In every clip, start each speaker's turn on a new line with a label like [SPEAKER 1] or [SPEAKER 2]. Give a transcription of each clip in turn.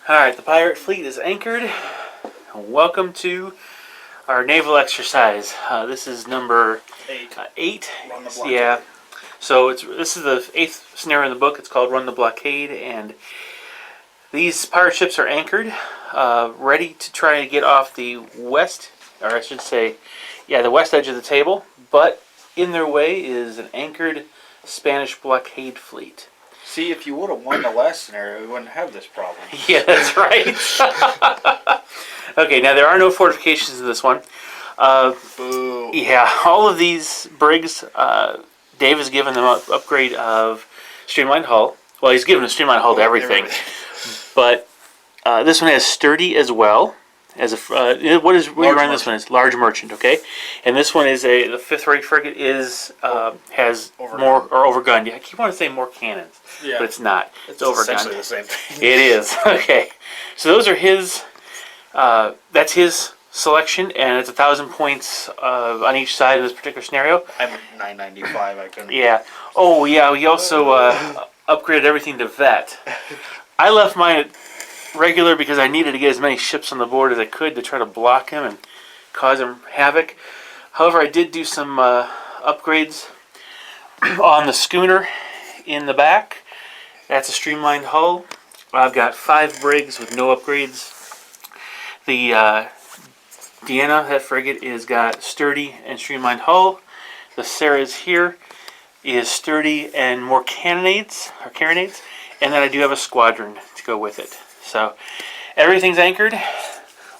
[SPEAKER 1] Alright, the pirate fleet is anchored. Welcome to our naval exercise. This is number 8.
[SPEAKER 2] Run the blockade.
[SPEAKER 1] Yeah. So this is the 8th scenario in the book. It's called Run the Blockade, and these pirate ships are anchored, ready to try and get off the west, or I should say, the west edge of the table. But in their way is an anchored Spanish blockade fleet.
[SPEAKER 2] See, if you would have won the last scenario, we wouldn't have this problem.
[SPEAKER 1] Yeah, that's right. Okay, now there are no fortifications in this one.
[SPEAKER 2] Boo.
[SPEAKER 1] Yeah, all of these brigs, Dave has given them an upgrade of streamlined hull. Well, he's given a streamlined hull to everything. But this one has sturdy as well. As a what do you run this one? It's large merchant, okay? And this one is the 5th rate frigate has more overgunned. Yeah, I keep wanting to say more cannons, but it's not. It's overgunned.
[SPEAKER 2] Essentially the same thing.
[SPEAKER 1] It is. Okay, so those are his. That's his selection, and it's 1,000 points on each side of this particular scenario.
[SPEAKER 2] I'm at 995. I couldn't.
[SPEAKER 1] Yeah. Oh, yeah. We also upgraded everything to vet. I left mine at regular because I needed to get as many ships on the board as I could to try to block him and cause him havoc. However, I did do some upgrades on the schooner in the back. That's a streamlined hull. I've got 5 brigs with no upgrades. The Diana, that frigate, is got sturdy and streamlined hull. The Sarah's here is sturdy and more carronades, and then I do have a squadron to go with it. So everything's anchored.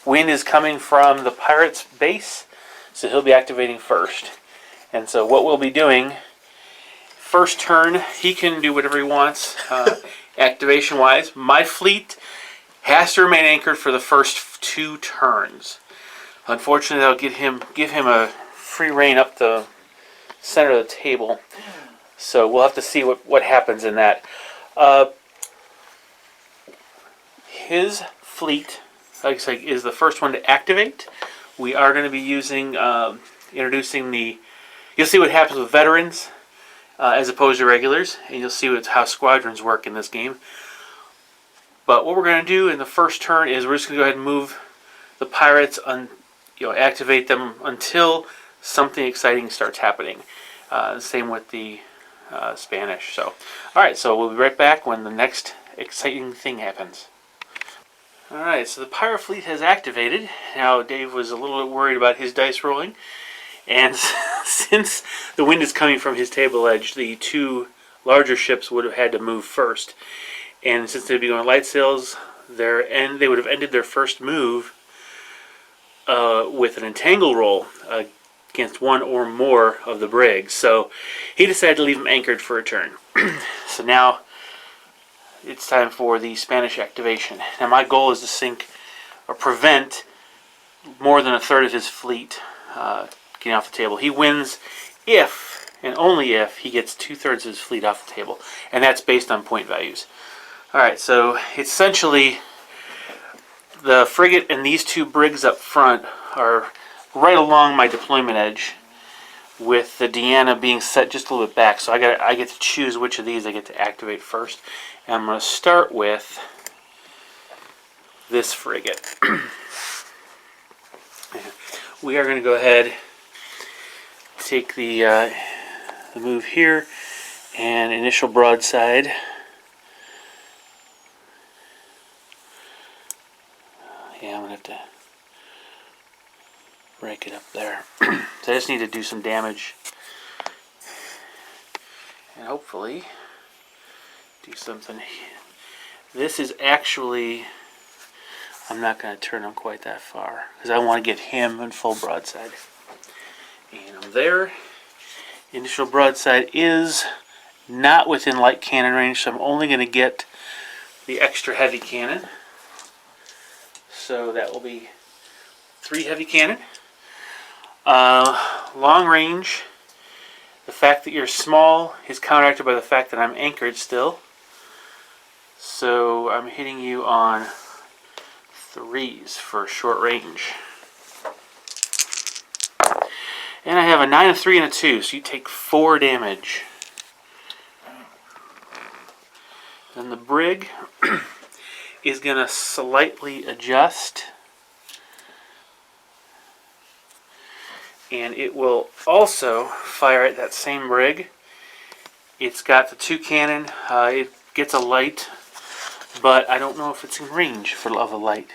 [SPEAKER 1] Wind is coming from the pirate's base, so he'll be activating first. And so what we'll be doing, first turn, he can do whatever he wants, activation-wise. My fleet has to remain anchored for the first 2 turns. Unfortunately, that'll give him a free reign up the center of the table. So we'll have to see what happens in that. His fleet, like I said, is the first one to activate. We are going to be using, introducing the. You'll see what happens with veterans as opposed to regulars, and you'll see how squadrons work in this game. But what we're going to do in the first turn is we're just going to go ahead and move the pirates, activate them until something exciting starts happening. Same with the Spanish. So, all right. So we'll be right back when the next exciting thing happens. All right. So the pirate fleet has activated. Now Dave was a little bit worried about his dice rolling, and since the wind is coming from his table edge, the 2 larger ships would have had to move first. And since they'd be going light sails, they would have ended their first move with an entangle roll against one or more of the brigs. So he decided to leave them anchored for a turn. So now it's time for the Spanish activation. Now my goal is to sink or prevent more than a third of his fleet getting off the table. He wins if and only if he gets 2/3 of his fleet off the table, and that's based on point values. Alright, so essentially the frigate and these 2 brigs up front are right along my deployment edge, with the Diana being set just a little bit back. So I get to choose which of these I get to activate first. And I'm going to start with this frigate. We are going to go ahead, take the move here, and initial broadside. Yeah, I'm going to have to break it up there. So I just need to do some damage. And hopefully do something. This is actually, I'm not going to turn him quite that far, because I want to get him in full broadside. And I'm there. Initial broadside is not within light cannon range, so I'm only going to get the extra heavy cannon. So that will be 3 heavy cannon. Long range, the fact that you're small is counteracted by the fact that I'm anchored still. So I'm hitting you on 3s for short range. And I have a 9, a 3, and a 2, so you take 4 damage. Then the brig is going to slightly adjust. And it will also fire at that same rig. It's got the 2 cannon. It gets a light, but I don't know if it's in range for of a light.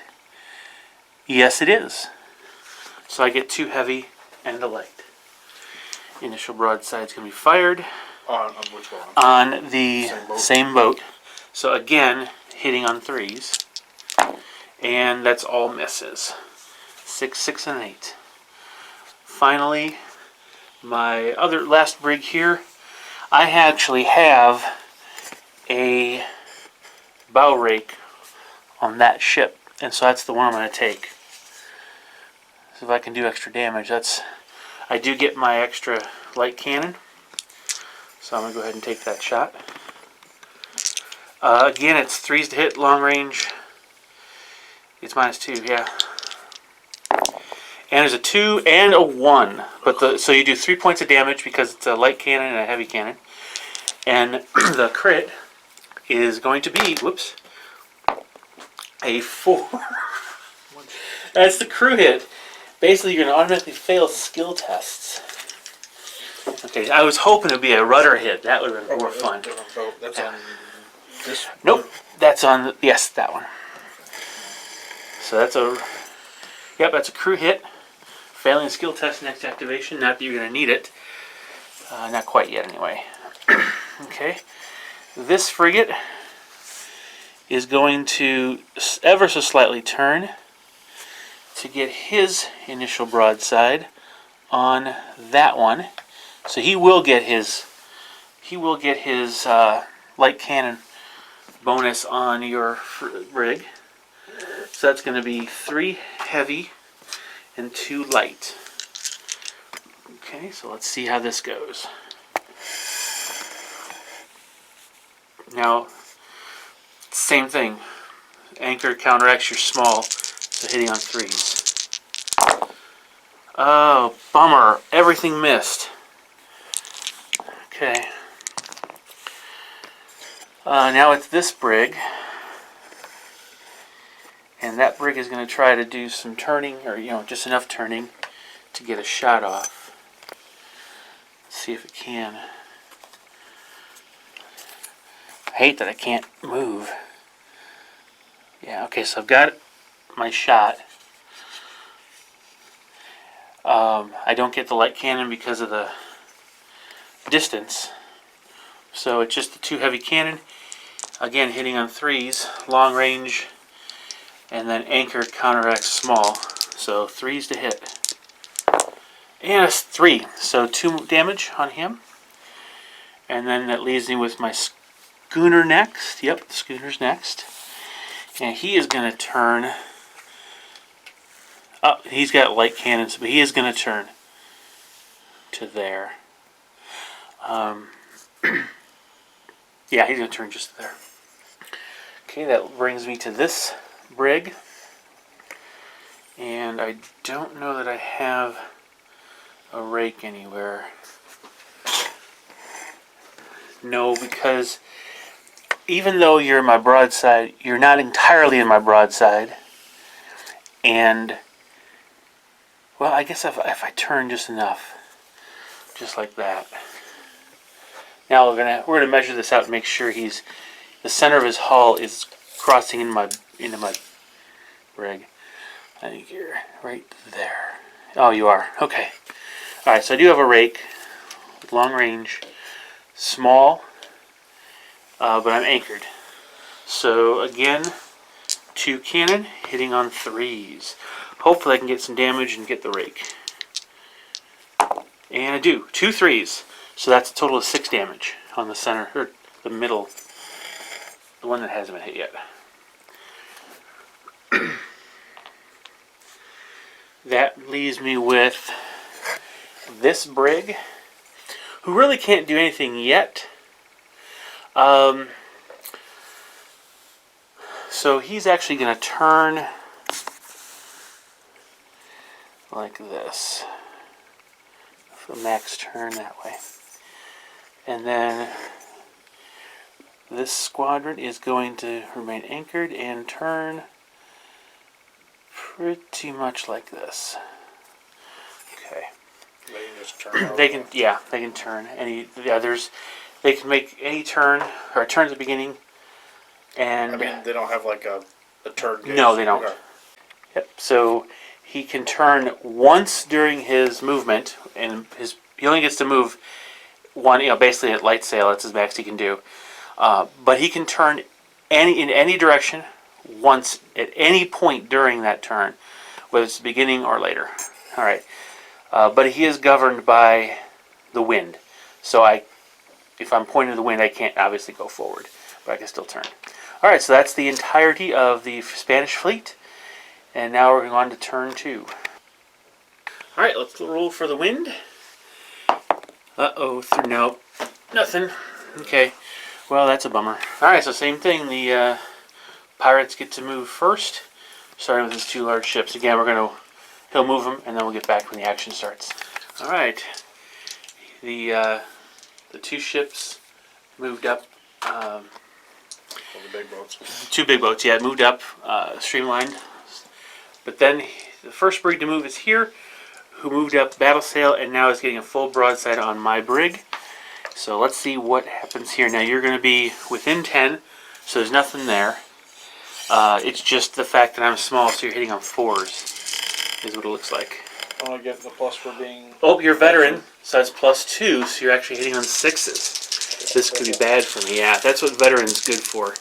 [SPEAKER 1] Yes, it is. So I get 2 heavy and a light. Initial broadside is going to be fired
[SPEAKER 2] On which one?
[SPEAKER 1] on the
[SPEAKER 2] Same boat?
[SPEAKER 1] same boat. So again, hitting on 3s. And that's all misses. 6, 6, and 8. Finally, my other last brig here, I actually have a bow rake on that ship, and so that's the one I'm going to take. So if I can do extra damage, I do get my extra light cannon, so I'm going to go ahead and take that shot. Again, it's 3s to hit, long range. It's -2, yeah. And there's a 2 and a 1. So you do 3 points of damage because it's a light cannon and a heavy cannon. And the crit is going to be, whoops, a 4. That's the crew hit. Basically, you're going to automatically fail skill tests. Okay, I was hoping it'd be a rudder hit. That would have been more fun.
[SPEAKER 2] That's on this.
[SPEAKER 1] Nope, that's on, yes, that one. So that's that's a crew hit. Failing a skill test next activation. Not that you're going to need it. Not quite yet, anyway. Okay. This frigate is going to ever so slightly turn to get his initial broadside on that one. So he will get his light cannon bonus on your rig. So that's going to be 3 heavy and 2 light. Okay, so let's see how this goes. Now, same thing. Anchor counteracts your small, so hitting on 3s. Oh, bummer. Everything missed. Okay. Now it's this brig. And that brig is going to try to do some turning, or just enough turning to get a shot off. Let's see if it can. I hate that I can't move. Yeah, okay, so I've got my shot. I don't get the light cannon because of the distance. So it's just the 2 heavy cannon. Again, hitting on 3s, long range. And then anchor counteracts small. So 3s to hit. And it's 3. So 2 damage on him. And then that leaves me with my schooner next. Yep, the schooner's next. And he is going to turn. Oh, he's got light cannons, but he is going to turn to there. Yeah, he's going to turn just there. Okay, that brings me to this brig, and I don't know that I have a rake anywhere. No, because even though you're in my broadside, you're not entirely in my broadside. And well, I guess if I turn just enough, just like that. Now we're gonna measure this out and make sure the center of his hull is crossing into my rig. I think you're right there. Oh, you are. Okay. All right. So I do have a rake, long range, small, but I'm anchored. So again, 2 cannon hitting on 3s. Hopefully I can get some damage and get the rake. And I do. 2 3s. So that's a total of 6 damage on the center, or the middle, the one that hasn't been hit yet. That leaves me with this brig, who really can't do anything yet. So he's actually going to turn like this. So max turn that way. And then this squadron is going to remain anchored and turn pretty much like this. Okay.
[SPEAKER 2] They can just turn over.
[SPEAKER 1] They can turn any. Yeah, they can make any turn or turn at the beginning. And
[SPEAKER 2] I mean, they don't have like a turn gauge.
[SPEAKER 1] no, they don't.
[SPEAKER 2] Okay.
[SPEAKER 1] Yep. So he can turn once during his movement, and he only gets to move one. Basically at light sail. That's his max he can do. But he can turn in any direction once at any point during that turn, whether it's the beginning or later. All right. But he is governed by the wind. So if I'm pointing to the wind, I can't obviously go forward, but I can still turn. All right, so that's the entirety of the Spanish fleet. And now we're going on to turn 2. All right, let's roll for the wind. Uh-oh, no, nothing. Okay, well, that's a bummer. All right, so same thing. The pirates get to move first, starting with his 2 large ships. Again, he'll move them, and then we'll get back when the action starts. All right, the 2 ships moved up.
[SPEAKER 2] The big boats.
[SPEAKER 1] 2 big boats, yeah, moved up, streamlined. But then the first brig to move is here, who moved up battle sail and now is getting a full broadside on my brig. So let's see what happens here. Now you're going to be within 10, so there's nothing there. It's just the fact that I'm small, so you're hitting on 4s, is what it looks like.
[SPEAKER 2] I want to get the plus for being...
[SPEAKER 1] Oh, you're a veteran, so that's +2, so you're actually hitting on 6s. This could be bad for me. Yeah, that's what veteran's good for.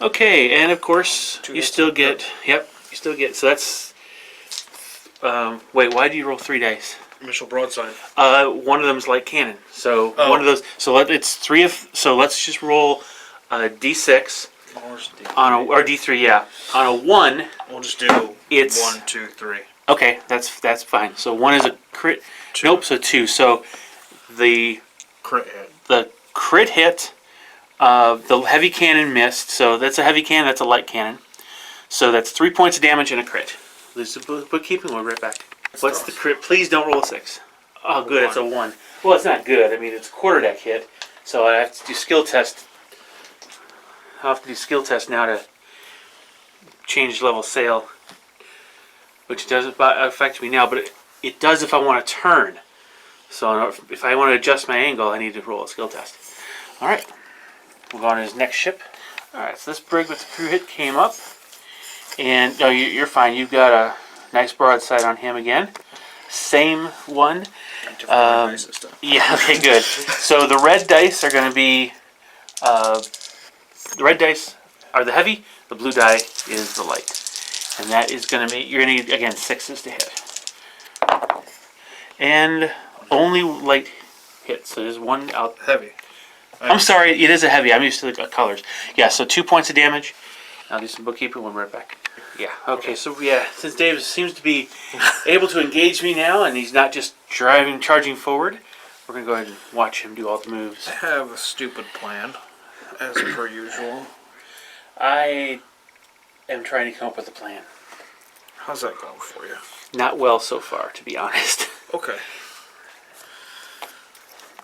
[SPEAKER 1] Okay, and of course, you still get... Yep, you still get... So that's... wait, why do you roll 3 dice?
[SPEAKER 2] Initial broadside.
[SPEAKER 1] One of them's light cannon. So one of those... So it's 3 of... So let's just roll a D6 on or D3, yeah. On a 1...
[SPEAKER 2] We'll just do
[SPEAKER 1] it's
[SPEAKER 2] 1, 2, 3.
[SPEAKER 1] Okay, that's fine. So 1 is a crit...
[SPEAKER 2] 2.
[SPEAKER 1] Nope, so 2. So the...
[SPEAKER 2] Crit hit.
[SPEAKER 1] The crit hit, the heavy cannon missed, so that's a heavy cannon, that's a light cannon. So that's 3 points of damage and a crit. There's the bookkeeping, we'll be right back. What's the crit? Please don't roll a 6. Oh, good, it's a 1. Well, it's not good. I mean, it's a quarter deck hit, so I have to do skill test. I'll have to do skill test now to change level sail, which doesn't affect me now, but it does if I want to turn. So if I want to adjust my angle, I need to roll a skill test. All right, we'll go on to his next ship. All right, so this brig with the crew hit came up, and no, you're fine. You've got a nice broadside on him again. Same one. Yeah. Okay. Good. So the red dice are going to be the red dice are the heavy. The blue die is the light, and that is going to be you're going to need again 6s to hit, and only light hits. So there's 1 out.
[SPEAKER 2] Heavy.
[SPEAKER 1] I'm sorry, it is a heavy. I'm used to the colors. Yeah, so 2 points of damage. I'll do some bookkeeping. We'll be right back. Yeah, okay, so yeah, since Dave seems to be able to engage me now and he's not just charging forward, we're going to go ahead and watch him do all the moves.
[SPEAKER 2] I have a stupid plan, as per usual.
[SPEAKER 1] I am trying to come up with a plan.
[SPEAKER 2] How's that going for you?
[SPEAKER 1] Not well so far, to be honest.
[SPEAKER 2] Okay.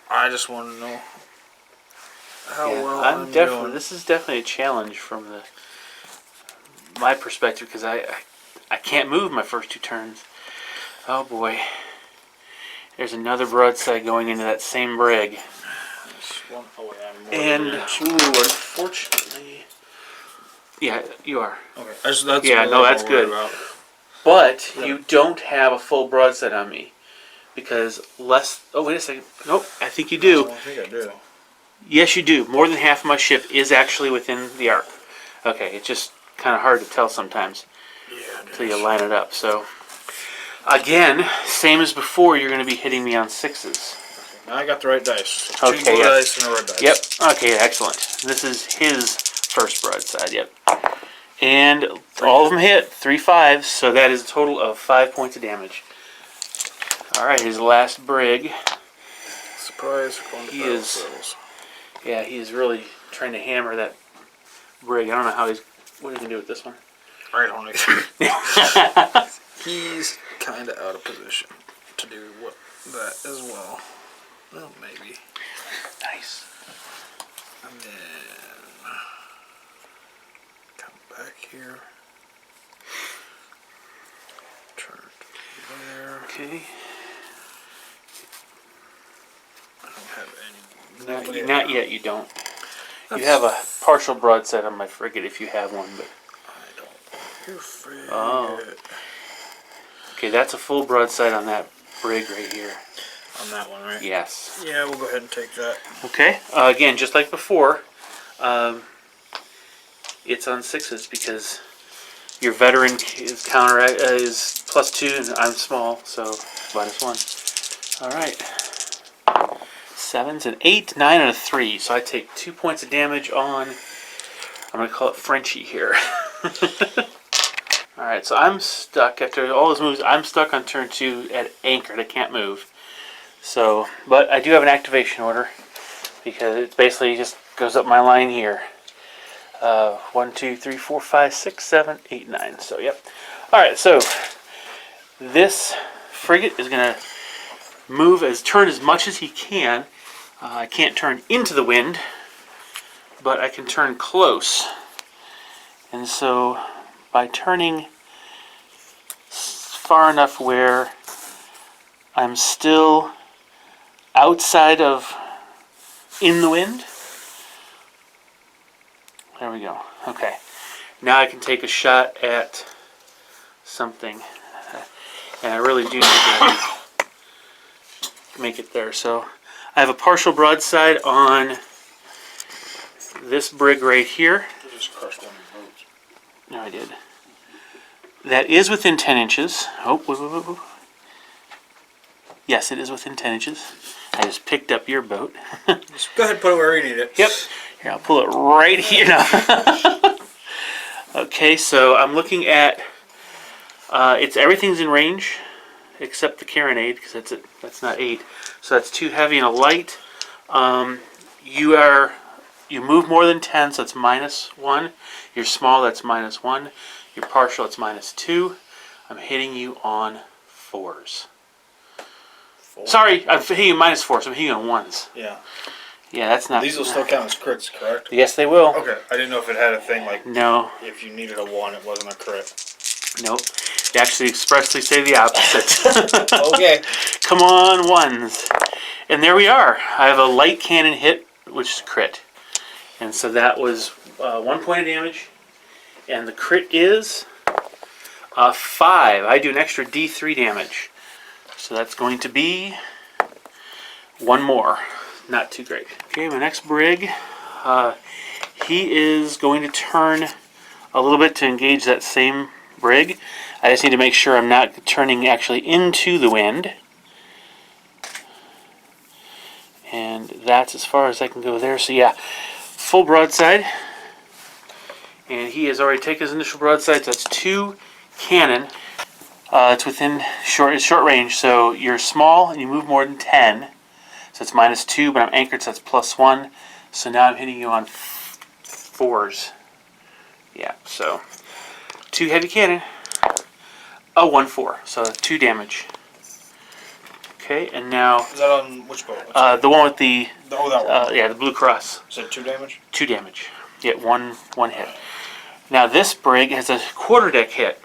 [SPEAKER 2] I just want to know how well I'm doing.
[SPEAKER 1] This is definitely a challenge from my perspective because I can't move my first 2 turns. Oh boy. There's another broadside going into that same brig. And unfortunately, yeah, you are.
[SPEAKER 2] Okay. That's no,
[SPEAKER 1] that's good. But you don't have a full broadside on me. Because less... Oh, wait a second. Nope, I think you do.
[SPEAKER 2] I think I do.
[SPEAKER 1] Yes, you do. More than half of my ship is actually within the arc. Okay, it's just kind of hard to tell sometimes until you line it up. So, again, same as before, you're going to be hitting me on 6s.
[SPEAKER 2] Okay, now I got the right dice. So 2
[SPEAKER 1] blue
[SPEAKER 2] dice and a red dice.
[SPEAKER 1] Yep. Okay, excellent. This is his first broadside. Yep. And all of them hit. 3 5s, so that is a total of 5 points of damage. All right, his last brig.
[SPEAKER 2] Surprise! He is.
[SPEAKER 1] Yeah, he is really trying to hammer that brig. I don't know what he can do with this one.
[SPEAKER 2] I don't know. He's kind of out of position to do that as well. Well, maybe.
[SPEAKER 1] Nice.
[SPEAKER 2] And then here. Turn there.
[SPEAKER 1] Okay.
[SPEAKER 2] I don't have any.
[SPEAKER 1] Not yet. You don't. You have a partial broadside on my frigate if you have one, but.
[SPEAKER 2] I don't. Your frigate.
[SPEAKER 1] Oh. Okay, that's a full broadside on that brig right here.
[SPEAKER 2] On that one, right?
[SPEAKER 1] Yes.
[SPEAKER 2] Yeah, we'll go ahead and take that.
[SPEAKER 1] Okay. Again, just like before, it's on 6s because your veteran is is +2 and I'm small, so -1. All right. 7s and 8, 9 and a 3. So I take 2 points of damage on. I'm gonna call it Frenchie here. All right. So I'm stuck after all those moves. I'm stuck on turn 2 at anchored. I can't move. So, but I do have an activation order because it basically just goes up my line here. 1, 2, 3, 4, 5, 6, 7, 8, 9. So, yep. All right. So this frigate is gonna turn as much as he can. I can't turn into the wind, but I can turn close. And so by turning far enough where I'm still outside of in the wind. There we go. Okay. Now I can take a shot at something. And I really do need to make it there. So I have a partial broadside on this brig right here.
[SPEAKER 2] You just crushed one of your boats.
[SPEAKER 1] No, I did. That is within 10 inches. Oh, whoa. Yes, it is within 10 inches. I just picked up your boat.
[SPEAKER 2] Just go ahead and put it where you need it.
[SPEAKER 1] Yep. Here, I'll pull it right here now. Okay, so I'm looking at everything's in range except the carronade because that's not 8. So that's 2 heavy and a light. You move more than 10, so it's -1. You're small, that's -1. You're partial, it's -2. I'm hitting you on 4s.
[SPEAKER 2] 4?
[SPEAKER 1] Sorry, I'm hitting you -4, so I'm hitting you on 1s.
[SPEAKER 2] Yeah.
[SPEAKER 1] Yeah, that's not.
[SPEAKER 2] These will still count as crits, correct?
[SPEAKER 1] Yes, they will.
[SPEAKER 2] Okay. I didn't know if it had a thing like
[SPEAKER 1] No.
[SPEAKER 2] if you needed a 1, it wasn't a crit.
[SPEAKER 1] Nope. They actually expressly say the opposite.
[SPEAKER 2] Okay.
[SPEAKER 1] Come on, 1s. And there we are. I have a light cannon hit, which is crit. And so that was 1 point of damage. And the crit is 5. I do an extra D3 damage. So that's going to be 1 more. Not too great. Okay, my next brig. He is going to turn a little bit to engage that same brig. I just need to make sure I'm not turning actually into the wind. And that's as far as I can go there. So yeah, full broadside. And he has already taken his initial broadside. So that's 2 cannon. It's within short range. So you're small and you move more than 10. So it's -2, but I'm anchored, so that's +1. So now I'm hitting you on 4s. Yeah, so 2 heavy cannon. Oh, 1 4. So 2 damage. Okay, and now
[SPEAKER 2] Is that on which boat?
[SPEAKER 1] the one with the
[SPEAKER 2] Oh, that one.
[SPEAKER 1] yeah, the Blue Cross.
[SPEAKER 2] Is it 2 damage?
[SPEAKER 1] 2 damage. Yeah, one hit. Now this brig has a quarterdeck hit.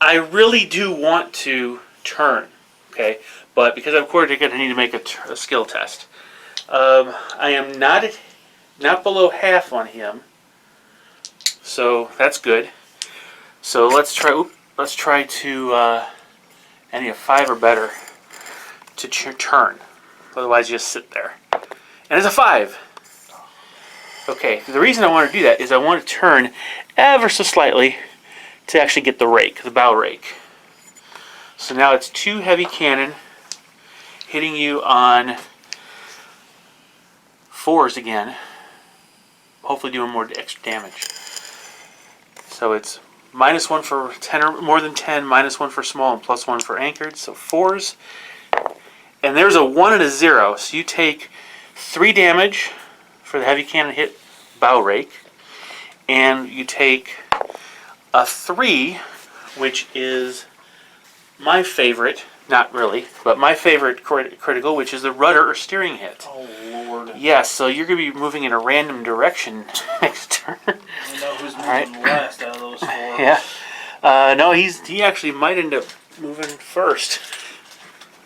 [SPEAKER 1] I really do want to turn, okay, but because I'm quarterdeck, I need to make a skill test. I am not below half on him, so that's good. So let's try to. I need a 5 or better to turn. Otherwise, you just sit there. And it's a 5. Okay, the reason I want to do that is I want to turn ever so slightly to actually get the rake, the bow rake. So now it's 2 heavy cannon hitting you on 4s again. Hopefully doing more extra damage. So it's -1 for 10 or more than 10, -1 for small, and +1 for anchored. So 4s. And there's a 1 and a 0. So you take 3 damage for the heavy cannon hit bow rake. And you take a 3, which is my favorite, not really, but my favorite critical, which is the rudder or steering hit.
[SPEAKER 2] Oh, Lord.
[SPEAKER 1] Yes, so you're going to be moving in a random direction next turn.
[SPEAKER 2] I know who's
[SPEAKER 1] All right.
[SPEAKER 2] moving last out of those 4.
[SPEAKER 1] Yeah. No, he actually might end up moving first.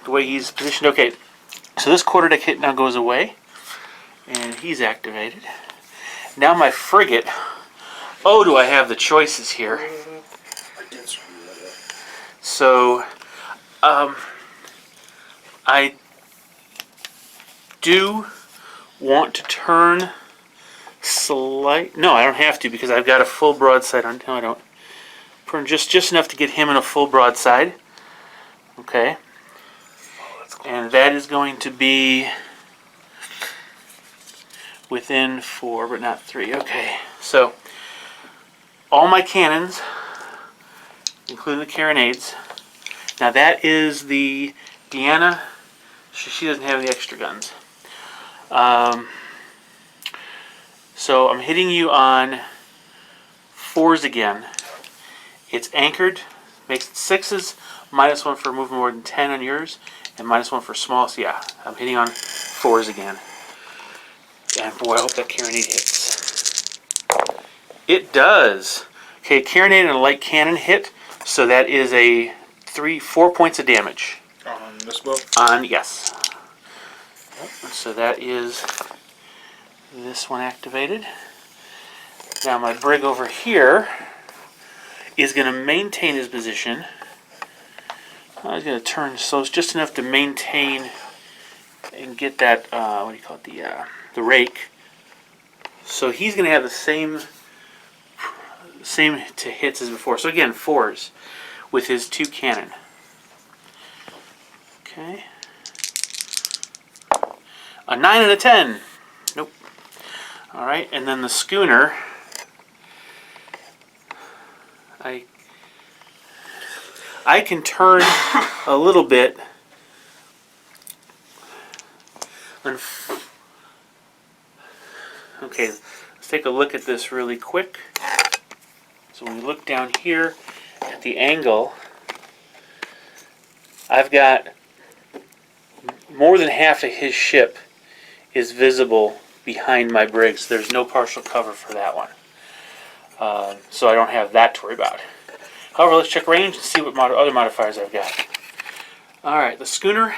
[SPEAKER 1] The way he's positioned. Okay. So this quarterdeck hit now goes away, and he's activated. Now my frigate. Oh, do I have the choices here?
[SPEAKER 2] I did screw that up.
[SPEAKER 1] So, I do want to turn No, I don't have to because I've got a full broadside on. No, I don't. Turn just enough to get him in a full broadside. Okay.
[SPEAKER 2] Oh, that's close.
[SPEAKER 1] And that is going to be within 4, but not 3. Okay. So, all my cannons, including the carronades. Now that is the Deanna. She doesn't have the extra guns. So I'm hitting you on 4s again. It's anchored, makes it 6s, -1 for moving more than 10 on yours, and -1 for small. So yeah, I'm hitting on 4s again. And boy, I hope that carronade hits. It does. Okay, carronade and a light cannon hit, so that is a 4 points of damage.
[SPEAKER 2] On this boat?
[SPEAKER 1] Yes. So that is this one activated. Now my brig over here is going to maintain his position. I was going to turn so it's just enough to maintain and get that what do you call it, the rake. So he's going to have the same to hits as before. So again, 4s with his 2 cannon. Okay. A 9 and a 10. Nope. All right, and then the schooner. I can turn a little bit. Okay, let's take a look at this really quick. So when we look down here at the angle, I've got more than half of his ship is visible behind my brig, so there's no partial cover for that one. So I don't have that to worry about. However, let's check range and see what other modifiers I've got. Alright, the schooner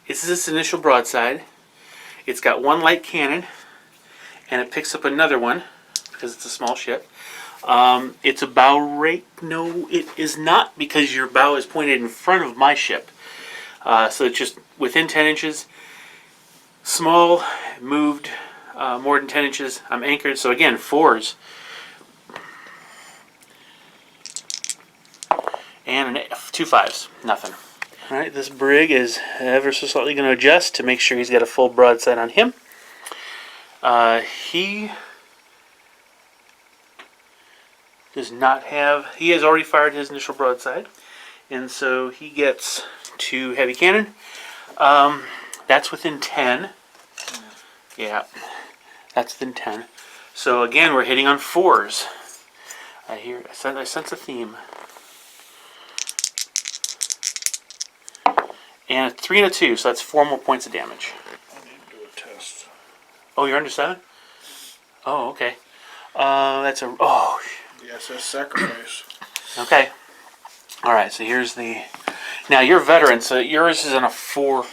[SPEAKER 1] is this initial broadside. It's got 1 light cannon, and it picks up another one because it's a small ship. It's a bow rake. No, it is not, because your bow is pointed in front of my ship. So it's just within 10 inches. Small, moved more than 10 inches. I'm anchored, so again, 4s. And 2 5s. Nothing. Alright, this brig is ever so slightly going to adjust to make sure he's got a full broadside on him. He does not have... He has already fired his initial broadside. And so he gets 2 heavy cannon. That's within 10. Yeah, that's within 10. So again, we're hitting on 4s. I sense a theme. And a 3 and a 2, so that's 4 more points of damage.
[SPEAKER 2] I need to do a test.
[SPEAKER 1] Oh, you're under 7? Oh, okay. That's a... Oh.
[SPEAKER 2] The SS Sacrifice.
[SPEAKER 1] Okay. Alright, so here's the... Now, you're veteran, so yours is on a 4+.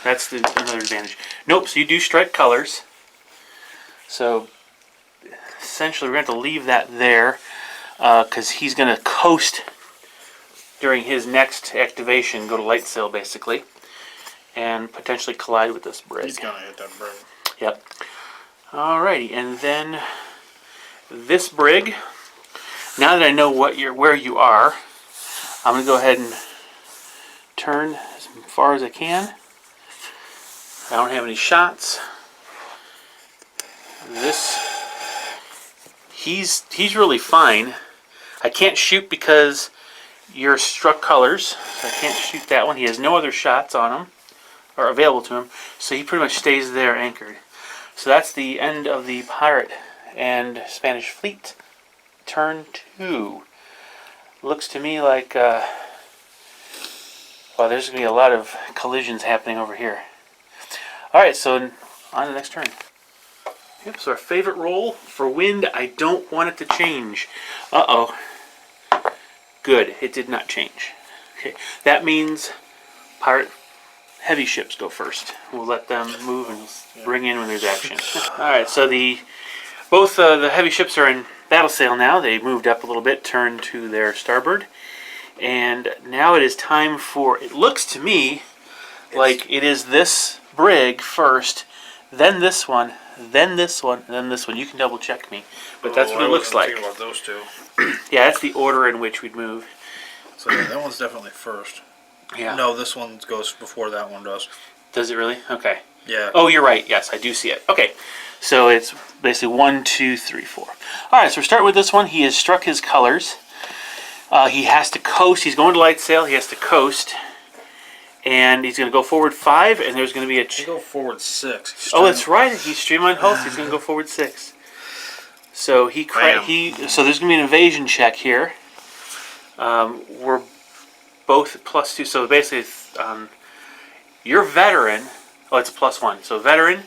[SPEAKER 1] That's another advantage. Nope, so you do strike colors. So, essentially, we're going to have to leave that there, because he's going to coast during his next activation, go to light sail, basically, and potentially collide with this brig.
[SPEAKER 2] He's going to hit that brig.
[SPEAKER 1] Yep. Alrighty, and then this brig, now that I know where you are, I'm going to go ahead and turn as far as I can. I don't have any shots. He's really fine. I can't shoot because you're struck colors, so I can't shoot that one. He has no other shots on him, or available to him, so he pretty much stays there anchored. So that's the end of the pirate and Spanish fleet. Turn 2. Looks to me like, well, there's going to be a lot of collisions happening over here. Alright, so on to the next turn. Yep, so our favorite roll for wind, I don't want it to change. Uh-oh. Good, it did not change. Okay, that means pirate heavy ships go first. We'll let them move and bring in when there's action. Alright, so both the heavy ships are in battle sail now. They moved up a little bit, turned to their starboard. And now it is time for, it looks to me like it is this brig first, then this one, then this one, and then this one. You can double check me, but that's what it looks like.
[SPEAKER 2] About those two.
[SPEAKER 1] Yeah, that's the order in which we'd move.
[SPEAKER 2] So yeah, that one's definitely first.
[SPEAKER 1] Yeah.
[SPEAKER 2] No, this one goes before that one does.
[SPEAKER 1] Does it really? Okay.
[SPEAKER 2] Yeah.
[SPEAKER 1] Oh, you're right. Yes, I do see it. Okay. So it's basically 1, 2, 3, 4. All right, so we're starting with this one. He has struck his colors. He has to coast. He's going to light sail. He has to coast. And he's going to go forward 5, and there's going to be a...
[SPEAKER 2] You go forward 6.
[SPEAKER 1] Oh, that's right. He's streamlined host. He's going to go forward 6. So so there's going to be an evasion check here. We're both at +2. So basically, your veteran... Oh, it's a +1. So veteran,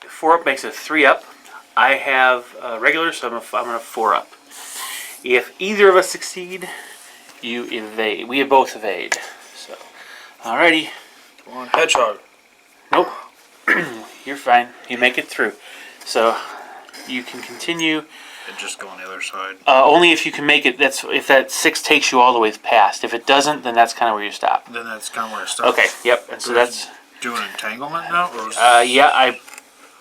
[SPEAKER 1] 4 up makes it 3 up. I have regular, so I'm a 4 up. If either of us succeed, you evade. We both evade. So, alrighty.
[SPEAKER 2] Come on, hedgehog.
[SPEAKER 1] Nope. You're fine. You make it through. So, you can continue.
[SPEAKER 2] And just go on the other side.
[SPEAKER 1] Only if you can make it. That's if that 6 takes you all the way past. If it doesn't, then that's kind of where you stop.
[SPEAKER 2] Then that's kind of where I stop.
[SPEAKER 1] Okay. Yep. And so that's.
[SPEAKER 2] Doing entanglement now, or
[SPEAKER 1] yeah.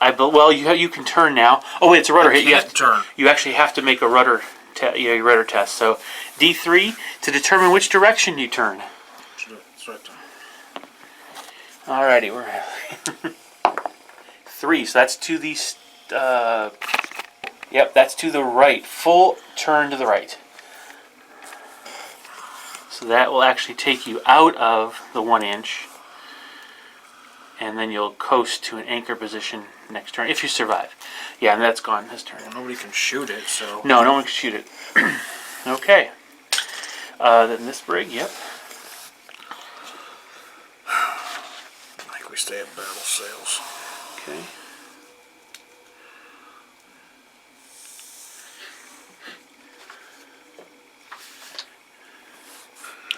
[SPEAKER 1] Well, you can turn now. Oh wait, it's a rudder hit. You have to
[SPEAKER 2] turn.
[SPEAKER 1] You actually have to make a rudder. Your rudder test. So D3 to determine which direction you turn.
[SPEAKER 2] It's right there.
[SPEAKER 1] Alrighty, we're 3. So that's to the. Yep, that's to the right. Full turn to the right. So that will actually take you out of the 1 inch. And then you'll coast to an anchor position next turn, if you survive. Yeah, and that's gone this turn.
[SPEAKER 2] Well, nobody can shoot it, so...
[SPEAKER 1] No one can shoot it. Okay. Then this brig, yep.
[SPEAKER 2] I think we stay at battle sails.
[SPEAKER 1] Okay.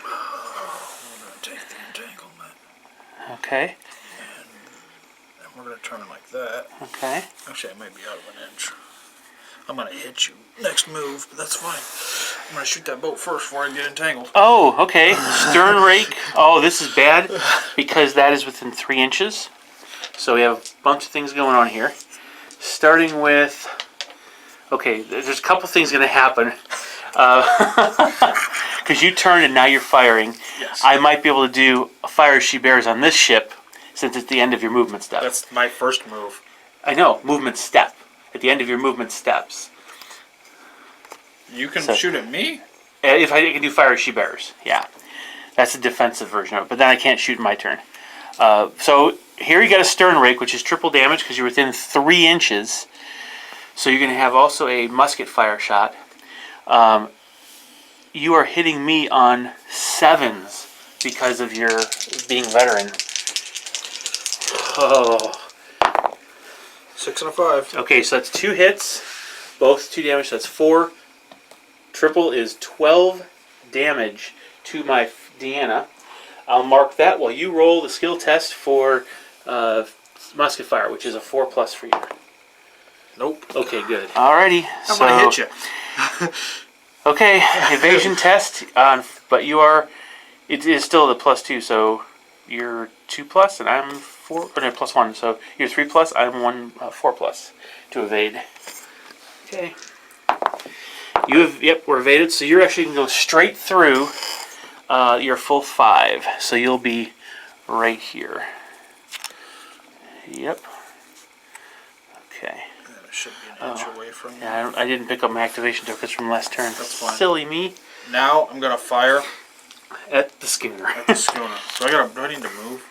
[SPEAKER 2] We're going to take the entanglement.
[SPEAKER 1] Okay.
[SPEAKER 2] And we're going to turn like that.
[SPEAKER 1] Okay.
[SPEAKER 2] Actually, I might be out of 1 inch. I'm going to hit you next move, but that's fine. I'm going to shoot that boat first before I get entangled.
[SPEAKER 1] Oh, okay. Stern rake. Oh, this is bad because that is within 3 inches. So we have a bunch of things going on here. Starting with... Okay, there's a couple things going to happen. Because you turned and now you're firing.
[SPEAKER 2] Yes.
[SPEAKER 1] I might be able to do a fire as she bears on this ship since it's the end of your movement step.
[SPEAKER 2] That's my first move.
[SPEAKER 1] I know, movement step. At the end of your movement steps.
[SPEAKER 2] You can
[SPEAKER 1] So-
[SPEAKER 2] shoot at me?
[SPEAKER 1] If I can do fire as she bears, yeah. That's the defensive version of it, but then I can't shoot in my turn. So here you got a stern rake, which is triple damage because you're within 3 inches. So you're going to have also a musket fire shot. You are hitting me on 7s because of your being veteran. Oh.
[SPEAKER 2] 6 and a 5.
[SPEAKER 1] Okay, so that's 2 hits, both 2 damage. So that's 4. Triple is 12 damage to my Deanna. I'll mark that while you roll the skill test for musket fire, which is a 4+ for you.
[SPEAKER 2] Nope.
[SPEAKER 1] Okay, good. Alrighty.
[SPEAKER 2] I'm going to hit you.
[SPEAKER 1] Okay, evasion test, but you are, it is still the +2, so you're 2+, and I'm 4, or no, +1, so you're 3+, I'm 4+ to evade. Okay. You have, yep, we're evaded, so you're actually going to go straight through your full 5, so you'll be right here. Yep. Okay.
[SPEAKER 2] It should be an inch away from you.
[SPEAKER 1] Yeah, I didn't pick up my activation tokens from last turn.
[SPEAKER 2] That's fine.
[SPEAKER 1] Silly me.
[SPEAKER 2] Now I'm going to fire
[SPEAKER 1] At the schooner.
[SPEAKER 2] at the schooner. So do I need to move?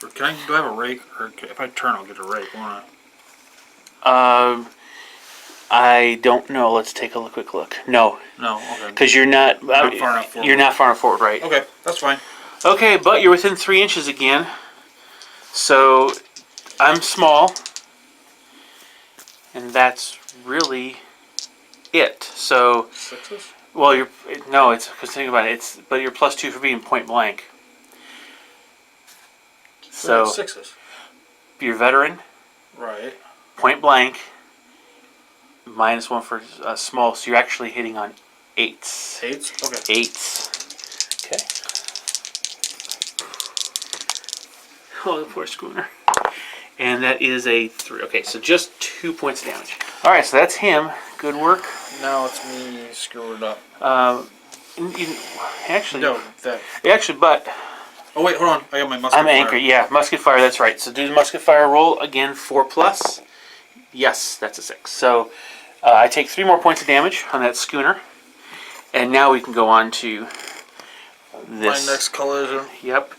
[SPEAKER 2] Or do I have a rake? Or if I turn, I'll get a rake, won't I?
[SPEAKER 1] I don't know. Let's take a quick look. No,
[SPEAKER 2] No, okay.
[SPEAKER 1] because you're not.
[SPEAKER 2] Not far enough forward.
[SPEAKER 1] You're not far enough forward, right?
[SPEAKER 2] Okay, that's fine.
[SPEAKER 1] Okay, but you're within 3 inches again. So I'm small. and that's really it. So,
[SPEAKER 2] Sixes?
[SPEAKER 1] well, no, it's because think about it. But you're +2 for being point blank. So
[SPEAKER 2] sixes.
[SPEAKER 1] You're veteran,
[SPEAKER 2] Right.
[SPEAKER 1] point blank, -1 for small. So you're actually hitting on 8s.
[SPEAKER 2] 8s? Okay.
[SPEAKER 1] 8s. Okay. Oh, the poor schooner. And that is a 3. Okay, so just 2 points of damage. All right, so that's him. Good work.
[SPEAKER 2] Now it's me screwing it up.
[SPEAKER 1] Actually,
[SPEAKER 2] No, that.
[SPEAKER 1] Actually, but
[SPEAKER 2] Oh wait, hold on. I got my musket
[SPEAKER 1] I'm
[SPEAKER 2] fire.
[SPEAKER 1] anchored. Yeah, musket fire. That's right. So do the musket fire roll again. 4+. Yes, that's a 6. So I take 3 more points of damage on that schooner, and now we can go on to this.
[SPEAKER 2] My next collision.
[SPEAKER 1] Yep.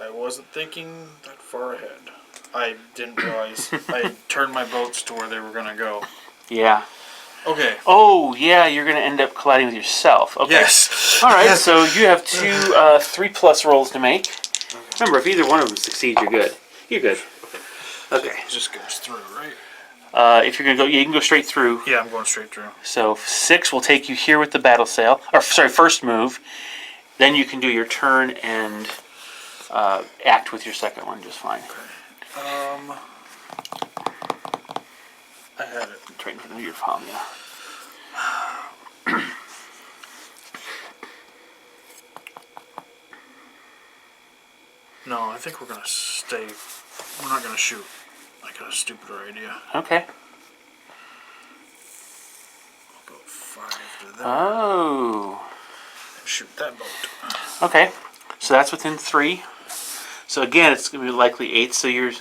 [SPEAKER 2] I wasn't thinking that far ahead. I didn't realize I turned my boats to where they were gonna go.
[SPEAKER 1] Yeah.
[SPEAKER 2] Okay.
[SPEAKER 1] Oh, yeah. You're gonna end up colliding with yourself. Okay.
[SPEAKER 2] Yes.
[SPEAKER 1] All right.
[SPEAKER 2] Yes.
[SPEAKER 1] So you have 2 3+ rolls to make. Remember, if either one of them succeeds, you're good. You're good. Okay.
[SPEAKER 2] It just goes through, right?
[SPEAKER 1] If you're gonna go, you can go straight through.
[SPEAKER 2] Yeah, I'm going straight through.
[SPEAKER 1] So 6 will take you here with the battle sail, or sorry, first move. Then you can do your turn and act with your second one just fine.
[SPEAKER 2] I had it.
[SPEAKER 1] Right in front of your palm, yeah.
[SPEAKER 2] No, I think we're gonna stay. We're not gonna shoot. I got a stupider idea.
[SPEAKER 1] Okay.
[SPEAKER 2] I'll go 5 to there.
[SPEAKER 1] Oh.
[SPEAKER 2] And shoot that boat.
[SPEAKER 1] Okay. So that's within 3. So again, it's gonna be likely 8. So you're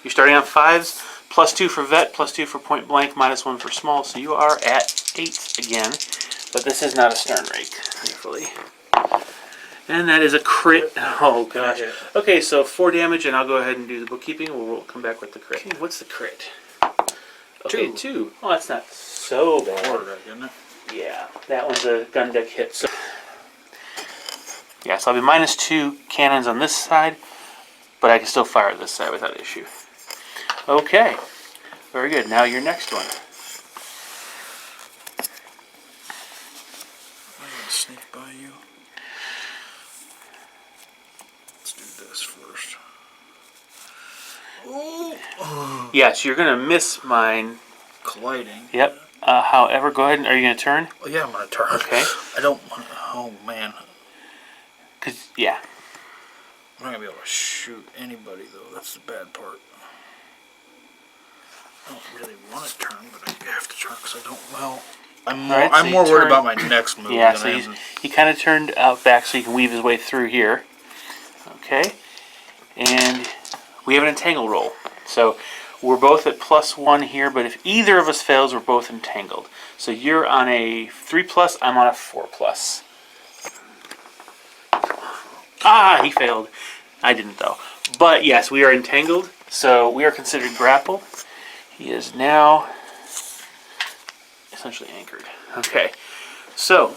[SPEAKER 1] starting on 5s. +2 for vet, +2 for point blank, -1 for small. So you are at 8 again. But this is not a stern rake, thankfully. And that is a crit. Oh gosh. Okay, so 4 damage, and I'll go ahead and do the bookkeeping. We'll come back with the crit. Okay, what's the crit? Okay, 2. Oh, that's not so bad.
[SPEAKER 2] Quarterdeck, isn't it?
[SPEAKER 1] Yeah, that one's a gun deck hit. So yeah, so I'll be -2 cannons on this side, but I can still fire this side without issue. Okay, very good. Now your next one.
[SPEAKER 2] I'm gonna sneak by you. Let's do this first. Ooh.
[SPEAKER 1] Yeah, so you're gonna miss mine.
[SPEAKER 2] Colliding.
[SPEAKER 1] Yep. However, go ahead. Are you gonna turn?
[SPEAKER 2] Oh, yeah, I'm gonna turn.
[SPEAKER 1] Okay.
[SPEAKER 2] I don't want. Oh man.
[SPEAKER 1] Yeah.
[SPEAKER 2] I'm not gonna be able to shoot anybody though. That's the bad part. I don't really want to turn, but I have to turn because I don't. Well, I'm more.
[SPEAKER 1] Alright, so
[SPEAKER 2] I'm
[SPEAKER 1] you
[SPEAKER 2] more worried
[SPEAKER 1] turn-
[SPEAKER 2] about my next move.
[SPEAKER 1] Yeah.
[SPEAKER 2] than
[SPEAKER 1] So
[SPEAKER 2] I am.
[SPEAKER 1] he kind of turned out back so he can weave his way through here. Okay. And we have an entangle roll. So we're both at +1 here, but if either of us fails, we're both entangled. So you're on a 3+, I'm on a 4+. Ah, he failed. I didn't though. But yes, we are entangled, so we are considered grapple. He is now essentially anchored. Okay, so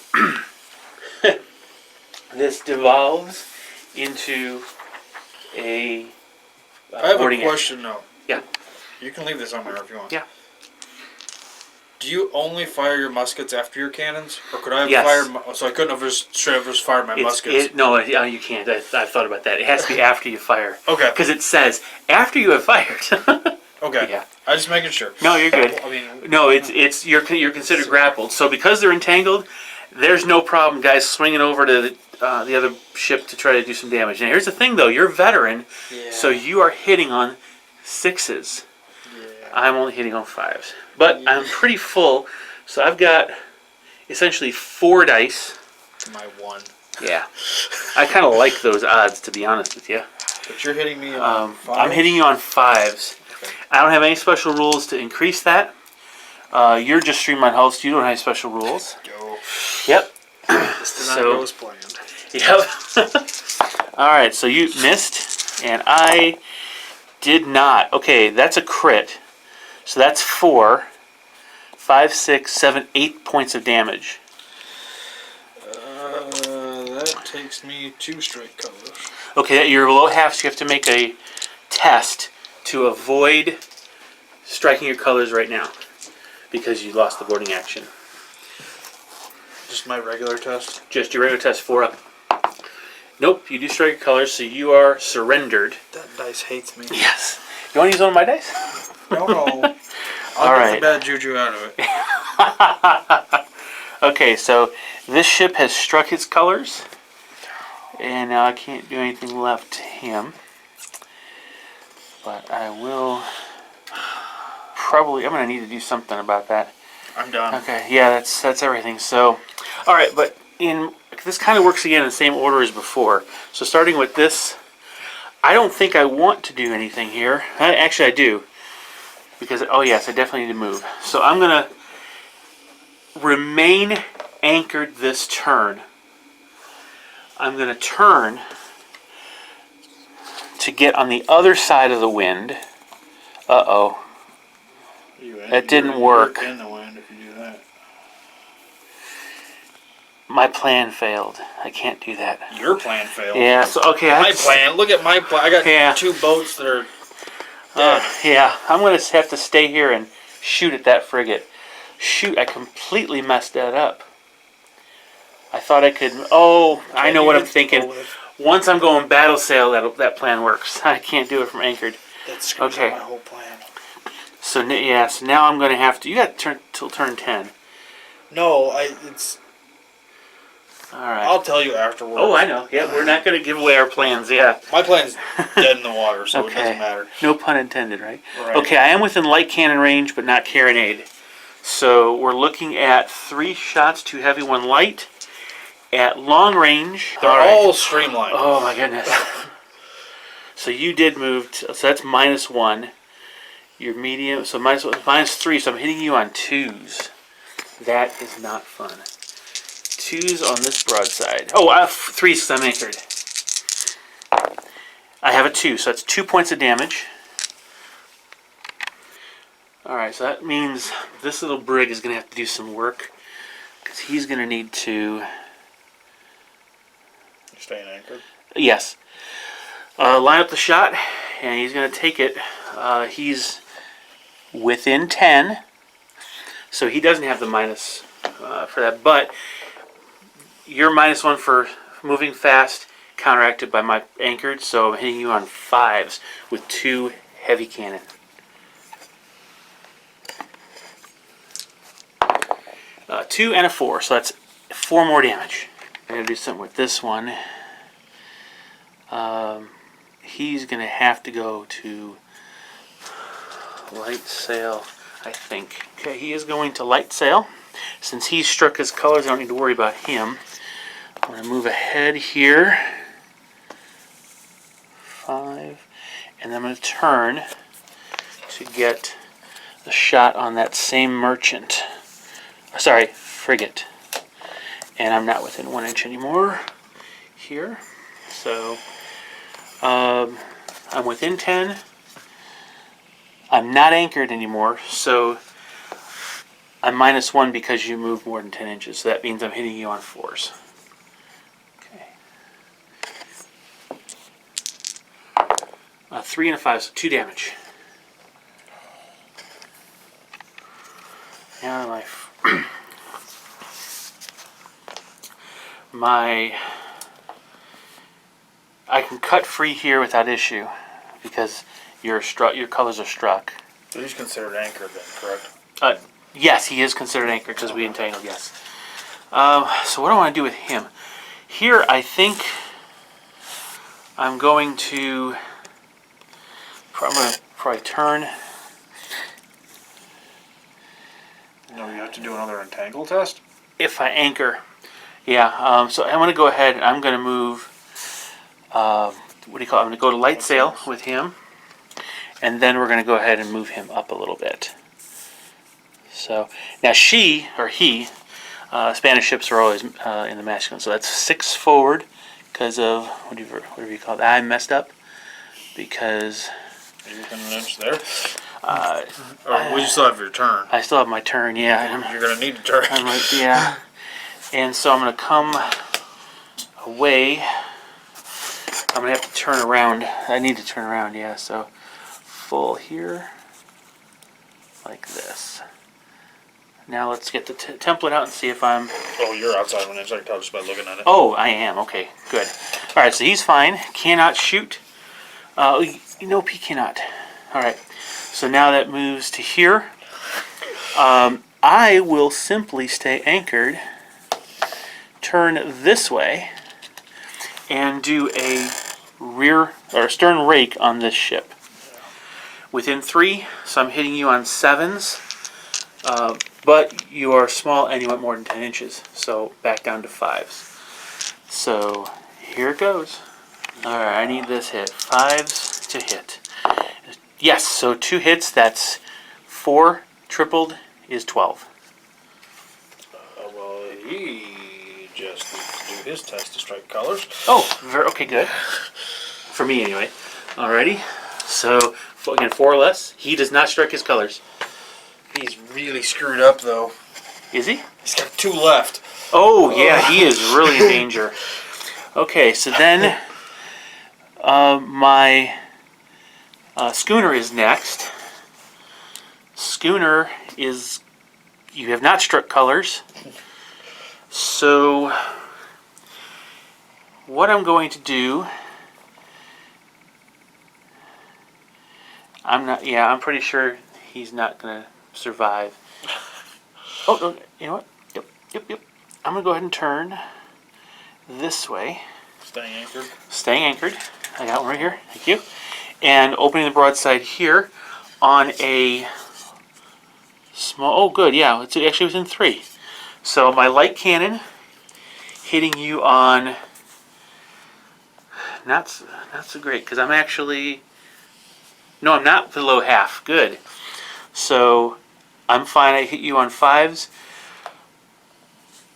[SPEAKER 1] this devolves into a
[SPEAKER 2] I have a
[SPEAKER 1] boarding
[SPEAKER 2] question though.
[SPEAKER 1] Yeah.
[SPEAKER 2] You can leave this on there if you want.
[SPEAKER 1] Yeah.
[SPEAKER 2] Do you only fire your muskets after your cannons, or could I have
[SPEAKER 1] Yes.
[SPEAKER 2] fired? So I couldn't have just straight up just fired my muskets.
[SPEAKER 1] No, you can't. I've thought about that. It has to be after you fire.
[SPEAKER 2] Okay.
[SPEAKER 1] Because it says after you have fired.
[SPEAKER 2] Okay.
[SPEAKER 1] Yeah.
[SPEAKER 2] I just making sure.
[SPEAKER 1] No, you're good.
[SPEAKER 2] I mean,
[SPEAKER 1] No, you're considered grappled. So because they're entangled, there's no problem, guys, swinging over to the other ship to try to do some damage. Now here's the thing, though. You're a veteran, so you are hitting on 6s.
[SPEAKER 2] Yeah.
[SPEAKER 1] I'm only hitting on 5s, but I'm pretty full. So I've got essentially 4 dice.
[SPEAKER 2] My 1.
[SPEAKER 1] Yeah, I kind of like those odds, to be honest with you.
[SPEAKER 2] But you're hitting me on 5.
[SPEAKER 1] I'm hitting you on 5s.
[SPEAKER 2] Okay.
[SPEAKER 1] I don't have any special rules to increase that. You're just streamline host. You don't have any special rules.
[SPEAKER 2] Go.
[SPEAKER 1] Yep.
[SPEAKER 2] This did not go as planned.
[SPEAKER 1] Yep. All right, so you missed, and I did not. Okay, that's a crit. So that's 4, 5, 6, 7, 8 points of damage.
[SPEAKER 2] That takes me 2 straight colors.
[SPEAKER 1] Okay, you're below half, so you have to make a test to avoid striking your colors right now because you lost the boarding action.
[SPEAKER 2] Just my regular test.
[SPEAKER 1] Just your regular test 4 up. Nope, you do strike your colors, so you are surrendered.
[SPEAKER 2] That dice hates me.
[SPEAKER 1] Yes. You want to use one of my dice?
[SPEAKER 2] No. I'll
[SPEAKER 1] All
[SPEAKER 2] get
[SPEAKER 1] right.
[SPEAKER 2] the bad juju out of it.
[SPEAKER 1] Okay, so this ship has struck its colors, and now I can't do anything left to him. But I will probably. I'm going to need to do something about that.
[SPEAKER 2] I'm done.
[SPEAKER 1] Okay, yeah, that's everything. So, all right, but this kind of works again in the same order as before. So starting with this, I don't think I want to do anything here. Actually, I do. Because, oh yes, I definitely need to move. So I'm going to remain anchored this turn. I'm going to turn to get on the other side of the wind. Uh-oh. That didn't work.
[SPEAKER 2] You're in the wind if you do that.
[SPEAKER 1] My plan failed. I can't do that.
[SPEAKER 2] Your plan failed.
[SPEAKER 1] Yeah, so, okay.
[SPEAKER 2] My plan. Look at my plan. I got 2 boats that are dead.
[SPEAKER 1] Yeah, I'm going to have to stay here and shoot at that frigate. Shoot, I completely messed that up. I thought I could... Oh, I know what I'm thinking. Once I'm going battle sail, that plan works. I can't do it from anchored.
[SPEAKER 2] That screws up my whole plan.
[SPEAKER 1] So, yeah, so now I'm going to have to... You got to turn till turn 10.
[SPEAKER 2] No, it's...
[SPEAKER 1] Alright.
[SPEAKER 2] I'll tell you afterwards.
[SPEAKER 1] Oh, I know. Yeah, we're not going to give away our plans, yeah.
[SPEAKER 2] My plan's dead in the water, so
[SPEAKER 1] Okay.
[SPEAKER 2] it doesn't matter.
[SPEAKER 1] No pun intended, right?
[SPEAKER 2] Right.
[SPEAKER 1] Okay, I am within light cannon range, but not carronade. So we're looking at 3 shots, 2 heavy, 1 light. At long range...
[SPEAKER 2] They're all streamlined.
[SPEAKER 1] Oh, my goodness. So you did move, so that's -1. Your medium, so -3, so I'm hitting you on 2s. That is not fun. 2s on this broadside. Oh, I have 3s because I'm anchored. I have a 2, so that's 2 points of damage. Alright, so that means this little brig is going to have to do some work. Because he's going to need to...
[SPEAKER 2] Staying anchored?
[SPEAKER 1] Yes. Line up the shot, and he's going to take it. He's within 10, so he doesn't have the minus for that. But you're -1 for moving fast, counteracted by my anchored, so I'm hitting you on 5s with 2 heavy cannon. Uh, 2 and a 4, so that's 4 more damage. I'm going to do something with this one. He's going to have to go to light sail, I think. Okay, he is going to light sail. Since he struck his colors, I don't need to worry about him. I'm going to move ahead here. 5. And then I'm going to turn to get the shot on that same merchant. Sorry, frigate. And I'm not within 1 inch anymore here. So I'm within 10. I'm not anchored anymore, so I'm -1 because you moved more than 10 inches. So that means I'm hitting you on 4s. Okay. 3 and a 5, so 2 damage. Now I can cut free here without issue because your colors are struck.
[SPEAKER 2] So he's considered anchored then, correct?
[SPEAKER 1] Yes, he is considered anchored because we entangled, yes. So what do I want to do with him? Here, I think I'm going to probably turn.
[SPEAKER 2] No, you have to do another entangle test?
[SPEAKER 1] If I anchor. Yeah, so I'm going to go ahead and I'm going to move, what do you call it? I'm going to go to light sail with him. And then we're going to go ahead and move him up a little bit. So, now she, or he, Spanish ships are always in the masculine. So that's 6 forward because of, whatever you call it. I messed up because...
[SPEAKER 2] Are you within 1 inch there? Well, you still have your turn.
[SPEAKER 1] I still have my turn, yeah.
[SPEAKER 2] You're going to need to turn.
[SPEAKER 1] Yeah. And so I'm going to come away. I'm going to have to turn around. I need to turn around, yeah. So full here, like this. Now let's get the template out and see if I'm...
[SPEAKER 2] Oh, you're outside 1 inch. I can tell just by looking at it.
[SPEAKER 1] Oh, I am. Okay, good. All right, so he's fine. Cannot shoot. Nope, he cannot. All right, so now that moves to here. I will simply stay anchored, turn this way, and do a rear or stern rake on this ship. Within 3, so I'm hitting you on 7s, but you are small and you want more than 10 inches, so back down to 5s. So here it goes. All right, I need this hit. 5s to hit. Yes, so 2 hits, that's 4 tripled is 12.
[SPEAKER 2] Well, he just needs to do his test to strike colors.
[SPEAKER 1] Oh, okay, good. For me, anyway. Alrighty. So, again, 4 or less. He does not strike his colors.
[SPEAKER 2] He's really screwed up, though.
[SPEAKER 1] Is he?
[SPEAKER 2] He's got 2 left.
[SPEAKER 1] Oh, yeah, he is really in danger. Okay, so then my schooner is next. Schooner is... You have not struck colors. So, what I'm going to do... I'm pretty sure he's not going to survive. Oh, you know what? Yep. I'm going to go ahead and turn this way.
[SPEAKER 2] Staying anchored.
[SPEAKER 1] Staying anchored. I got one right here. Thank you. And opening the broadside here on a small... Oh, good. Yeah, it's actually within 3. So my light cannon hitting you on... Not so great, because I'm actually... No, I'm not below half. Good. So I'm fine. I hit you on 5s.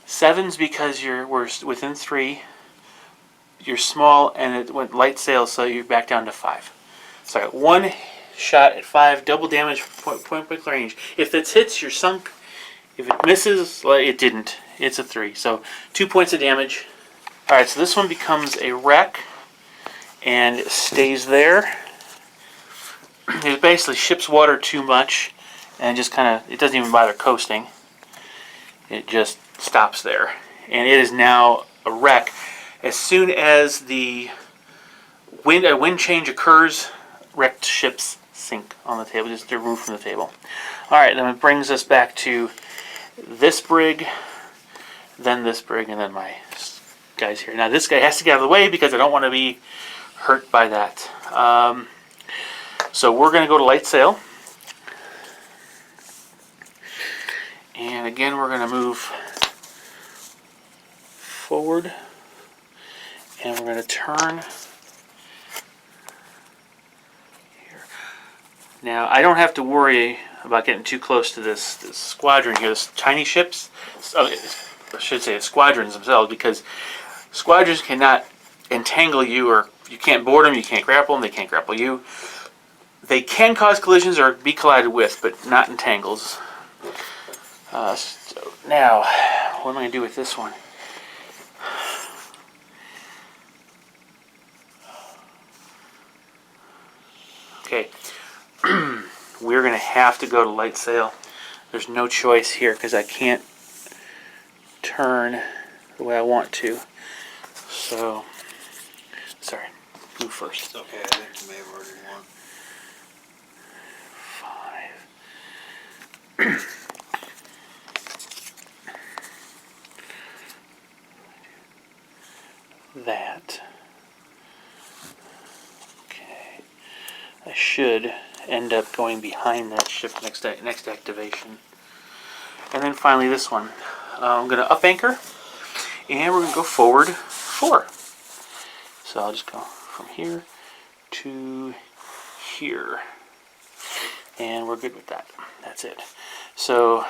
[SPEAKER 1] 7s because we're within 3. You're small, and it went light sails, so you're back down to 5. So I got 1 shot at 5, double damage, point blank range. If it hits, you're sunk. If it misses, well, it didn't. It's a 3. So 2 points of damage. All right, so this one becomes a wreck, and it stays there. It basically ships water too much, and just kind of, it doesn't even bother coasting. It just stops there, and it is now a wreck. As soon as a wind change occurs, wrecked ships sink on the table, just they're removed from the table. All right, then it brings us back to this brig, then this brig, and then my guys here. Now this guy has to get out of the way because I don't want to be hurt by that. So we're going to go to light sail. And again, we're going to move forward. And we're going to turn here. Now, I don't have to worry about getting too close to this squadron here. This tiny ships, I should say squadrons themselves, because squadrons cannot entangle you, or you can't board them, you can't grapple them, they can't grapple you. They can cause collisions or be collided with, but not entangles. So now, what am I going to do with this one? Okay, we're going to have to go to light sail. There's no choice here because I can't turn the way I want to. So, sorry, move first.
[SPEAKER 2] It's okay, I think you may have already won.
[SPEAKER 1] 5. That. Okay. I should end up going behind that ship next activation. And then finally this one. I'm going to up anchor, and we're going to go forward 4. So I'll just go from here to here. And we're good with that. That's it. So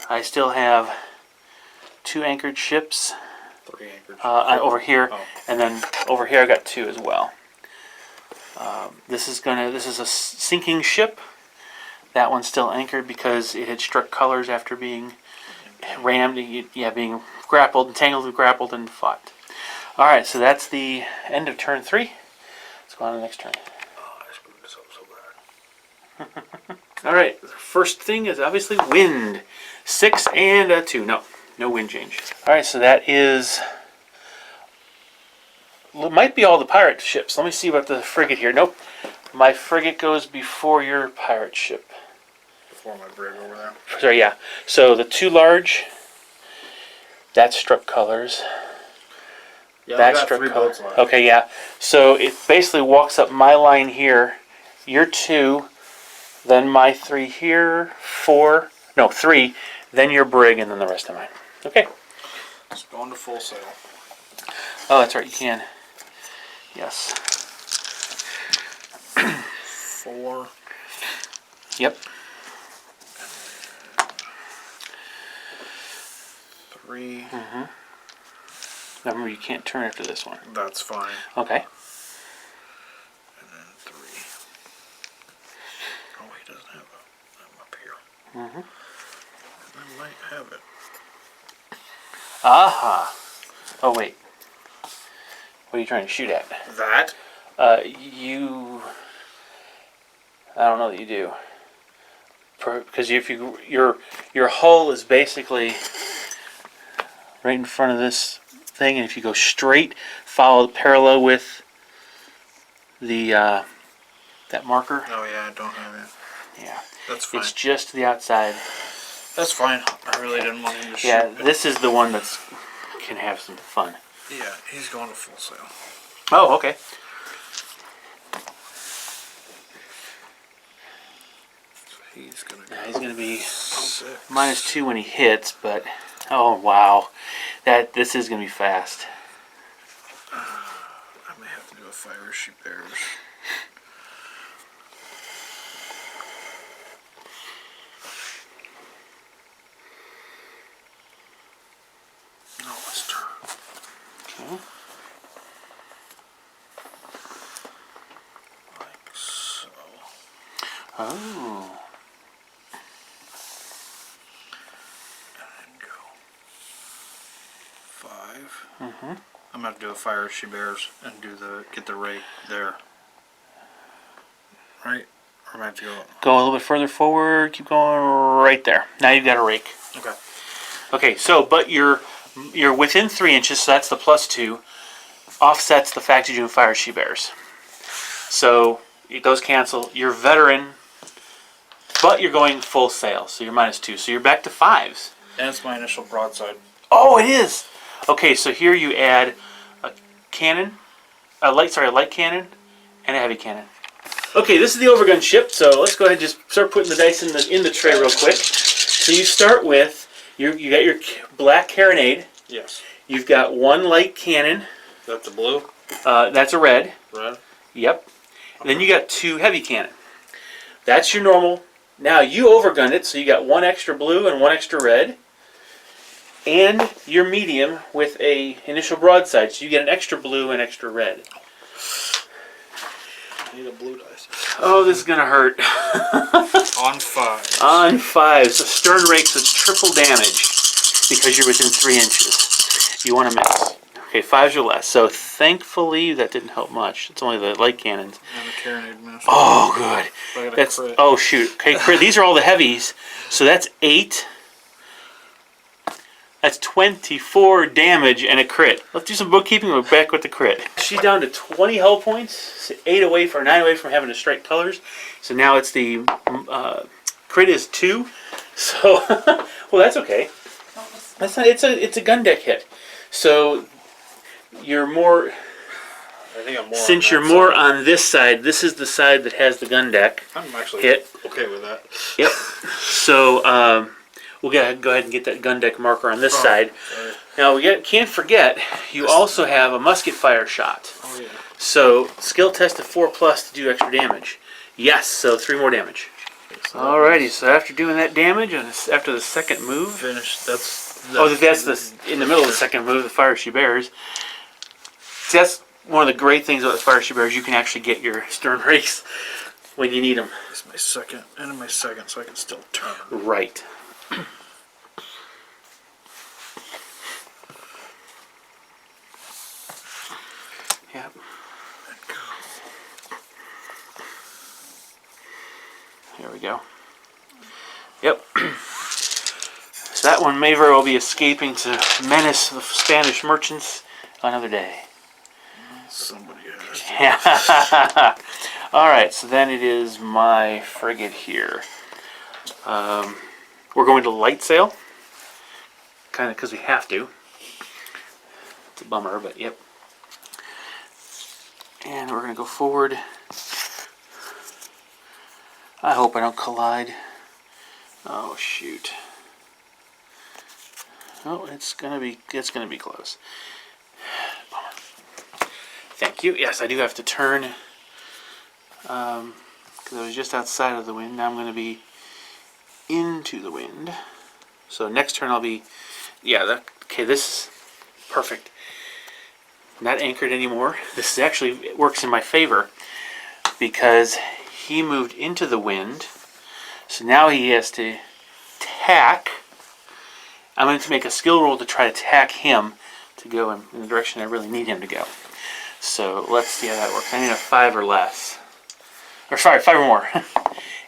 [SPEAKER 1] I still have 2 anchored ships
[SPEAKER 2] 3 anchored.
[SPEAKER 1] over here,
[SPEAKER 2] Oh.
[SPEAKER 1] and then over here I got 2 as well. This is a sinking ship. That one's still anchored because it had struck colors after being rammed, being grappled, entangled, grappled, and fought. All right, so that's the end of turn 3. Let's go on to the next turn.
[SPEAKER 2] Oh, there's
[SPEAKER 1] All right, first thing is obviously wind. 6 and a 2. No wind change. All right, so that is, might be all the pirate ships. Let me see about the frigate here. Nope, my frigate goes before your pirate ship.
[SPEAKER 2] Before my brig over there.
[SPEAKER 1] Sorry, yeah. So the 2 large, that struck colors.
[SPEAKER 2] Yeah,
[SPEAKER 1] That
[SPEAKER 2] I got
[SPEAKER 1] struck
[SPEAKER 2] 3
[SPEAKER 1] colors.
[SPEAKER 2] boats left.
[SPEAKER 1] Okay, yeah. So it basically walks up my line here. Your 2, then my 3 here, 4, no 3, then your brig, and then the rest of mine. Okay.
[SPEAKER 2] It's going to full sail.
[SPEAKER 1] Oh, that's right. You can. Yes.
[SPEAKER 2] 4.
[SPEAKER 1] Yep.
[SPEAKER 2] 3.
[SPEAKER 1] Remember, you can't turn after this one.
[SPEAKER 2] That's fine.
[SPEAKER 1] Okay.
[SPEAKER 2] And then 3. Oh, he doesn't have I'm up here. I might have it.
[SPEAKER 1] Aha. Oh, wait. What are you trying to shoot at?
[SPEAKER 2] That?
[SPEAKER 1] You... I don't know that you do. Because if your hull is basically right in front of this thing, and if you go straight, follow parallel with the that marker.
[SPEAKER 2] Oh yeah, I don't have it.
[SPEAKER 1] Yeah.
[SPEAKER 2] That's fine.
[SPEAKER 1] It's just to the outside.
[SPEAKER 2] That's fine. I really didn't want him to shoot.
[SPEAKER 1] Yeah, this is the one that's can have some fun.
[SPEAKER 2] Yeah, he's going to full sail.
[SPEAKER 1] Oh, okay.
[SPEAKER 2] He's gonna go.
[SPEAKER 1] He's gonna be
[SPEAKER 2] 6.
[SPEAKER 1] -2 when he hits, but oh wow, this is gonna be fast.
[SPEAKER 2] I may have to do a fire she bears. No, let's turn.
[SPEAKER 1] Okay.
[SPEAKER 2] Like so.
[SPEAKER 1] Oh.
[SPEAKER 2] And go. 5. I'm gonna have to do a fire she bears and get the rake there. Right? Or am I have to go?
[SPEAKER 1] Go a little bit further forward. Keep going right there. Now you've got a rake.
[SPEAKER 2] Okay.
[SPEAKER 1] Okay, so but you're within 3 inches, so that's the +2. Offsets the fact that you're doing fire she bears. So those cancel. You're veteran, but you're going full sail, so you're -2. So you're back to 5s.
[SPEAKER 2] And it's my initial broadside.
[SPEAKER 1] Oh, it is. Okay, so here you add a cannon, a light cannon, and a heavy cannon. Okay, this is the overgun ship, so let's go ahead and just start putting the dice in the tray real quick. So you start with you got your black carronade.
[SPEAKER 2] Yes.
[SPEAKER 1] You've got 1 light cannon.
[SPEAKER 2] That's the blue?
[SPEAKER 1] That's a red.
[SPEAKER 2] Red?
[SPEAKER 1] Yep. And then you got 2 heavy cannon. That's your normal. Now you overgunned it, so you got 1 extra blue and 1 extra red. And your medium with a initial broadside, so you get an extra blue and extra red.
[SPEAKER 2] I need a blue dice.
[SPEAKER 1] Oh, this is gonna hurt.
[SPEAKER 2] On 5.
[SPEAKER 1] On 5, so stern rakes with triple damage because you're within 3 inches. You want to miss. Okay, 5s or less. So thankfully that didn't help much. It's only the light cannons.
[SPEAKER 2] And the carronade miss.
[SPEAKER 1] Oh, good.
[SPEAKER 2] I got a
[SPEAKER 1] That's
[SPEAKER 2] crit.
[SPEAKER 1] oh shoot. Okay, crit. These are all the heavies. So that's 8. That's 24 damage and a crit. Let's do some bookkeeping. We're back with the crit. She's down to 20 hull points. So 9 away from having to strike colors. So now it's the crit is 2. So well, that's okay. That's not. It's a gun deck hit. So you're more.
[SPEAKER 2] I think I'm more
[SPEAKER 1] Since
[SPEAKER 2] on
[SPEAKER 1] you're
[SPEAKER 2] that
[SPEAKER 1] more
[SPEAKER 2] side.
[SPEAKER 1] on this side, this is the side that has the gun deck.
[SPEAKER 2] I'm actually
[SPEAKER 1] hit.
[SPEAKER 2] okay with that.
[SPEAKER 1] Yep. So we'll go ahead and get that gun deck marker on this side.
[SPEAKER 2] Sorry.
[SPEAKER 1] Now can't forget you also have a musket fire shot.
[SPEAKER 2] Oh yeah.
[SPEAKER 1] So skill test of 4+ to do extra damage. Yes. So 3 more damage.
[SPEAKER 2] So
[SPEAKER 1] Alrighty. So after doing that damage and after the second move.
[SPEAKER 2] finish. That's
[SPEAKER 1] In the middle of the second move, the fire she bears. See, that's one of the great things about the fire she bears. You can actually get your stern rakes when you need them.
[SPEAKER 2] It's my second, end of my second, so I can still turn.
[SPEAKER 1] Right. Yep. Here we go. Yep. So that one may very well be escaping to menace the Spanish merchants another day.
[SPEAKER 2] Somebody has.
[SPEAKER 1] All right, so then it is my frigate here. We're going to light sail, kind of because we have to. It's a bummer, but yep. And we're going to go forward. I hope I don't collide. Oh shoot. Oh, it's gonna be close. Bummer. Thank you. Yes, I do have to turn. Because I was just outside of the wind. Now I'm going to be into the wind. So next turn I'll be, okay, this is perfect. Not anchored anymore. This is actually, it works in my favor because he moved into the wind. So now he has to tack. I'm going to make a skill roll to try to tack him to go in the direction I really need him to go. So let's see how that works. I need a 5 or less. Or sorry, 5 or more.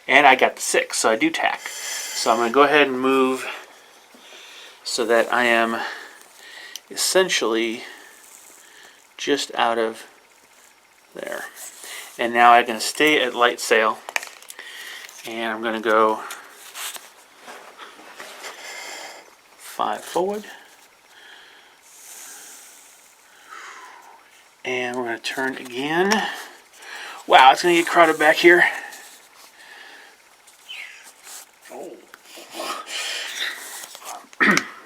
[SPEAKER 1] And I got the 6, so I do tack. So I'm going to go ahead and move so that I am essentially just out of there. And now I'm going to stay at light sail. And I'm going to go 5 forward. And we're going to turn again. Wow, it's going to get crowded back here.
[SPEAKER 2] Oh.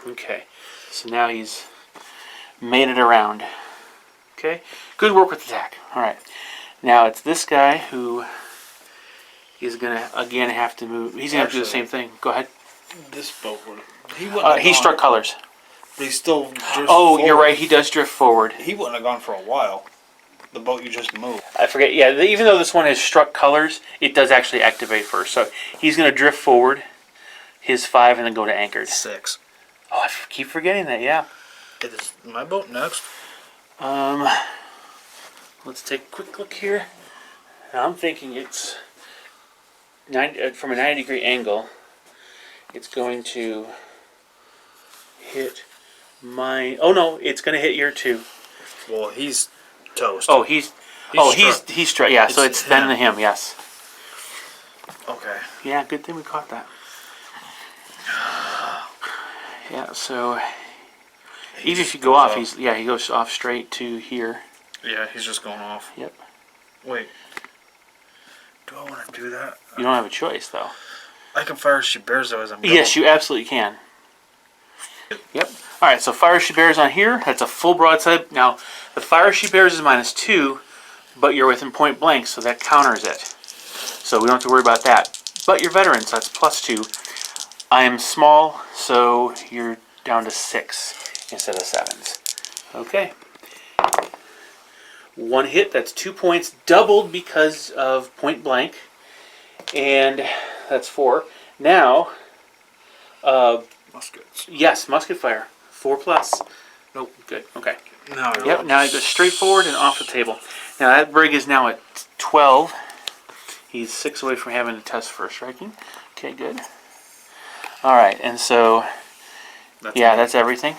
[SPEAKER 1] Okay, so now he's made it around. Okay, good work with the tack. All right, now it's this guy who is going to again have to move. He's going to have to do the same thing. Go ahead.
[SPEAKER 2] This boat would.
[SPEAKER 1] He struck colors.
[SPEAKER 2] But he still drifts
[SPEAKER 1] Oh,
[SPEAKER 2] forward.
[SPEAKER 1] you're right. He does drift forward.
[SPEAKER 2] He wouldn't have gone for a while. The boat you just moved.
[SPEAKER 1] I forget. Yeah, even though this one has struck colors, it does actually activate first. So he's going to drift forward, his 5, and then go to anchored.
[SPEAKER 2] 6.
[SPEAKER 1] Oh, I keep forgetting that. Yeah.
[SPEAKER 2] It is my boat next.
[SPEAKER 1] Let's take a quick look here. Now, I'm thinking it's from a 90-degree angle. It's going to hit mine. Oh no, it's going to hit your 2.
[SPEAKER 2] Well, he's toast.
[SPEAKER 1] Oh, he's struck. Yeah, so it's then to him. Yes.
[SPEAKER 2] Okay.
[SPEAKER 1] Yeah, good thing we caught that. Yeah, so even if you go off, he goes off straight to here.
[SPEAKER 2] Yeah, he's just going off.
[SPEAKER 1] Yep.
[SPEAKER 2] Wait. Do I want to do that?
[SPEAKER 1] You don't have a choice though.
[SPEAKER 2] I can fire she bears though as I'm going.
[SPEAKER 1] Yes, you absolutely can. Yep. All right, so fire she bears on here. That's a full broadside. Now, the fire she bears is -2, but you're within point blank, so that counters it. So we don't have to worry about that. But you're veterans, so that's +2. I am small, so you're down to 6 instead of 7s. Okay. 1 hit, that's 2 points, doubled because of point blank. And that's 4. Now,
[SPEAKER 2] Muskets.
[SPEAKER 1] yes, musket fire. 4+. Nope, good, okay.
[SPEAKER 2] No.
[SPEAKER 1] Yep, now he goes straight forward and off the table. Now that brig is now at 12. He's 6 away from having to test first striking. Okay, good. All right, and so, that's everything.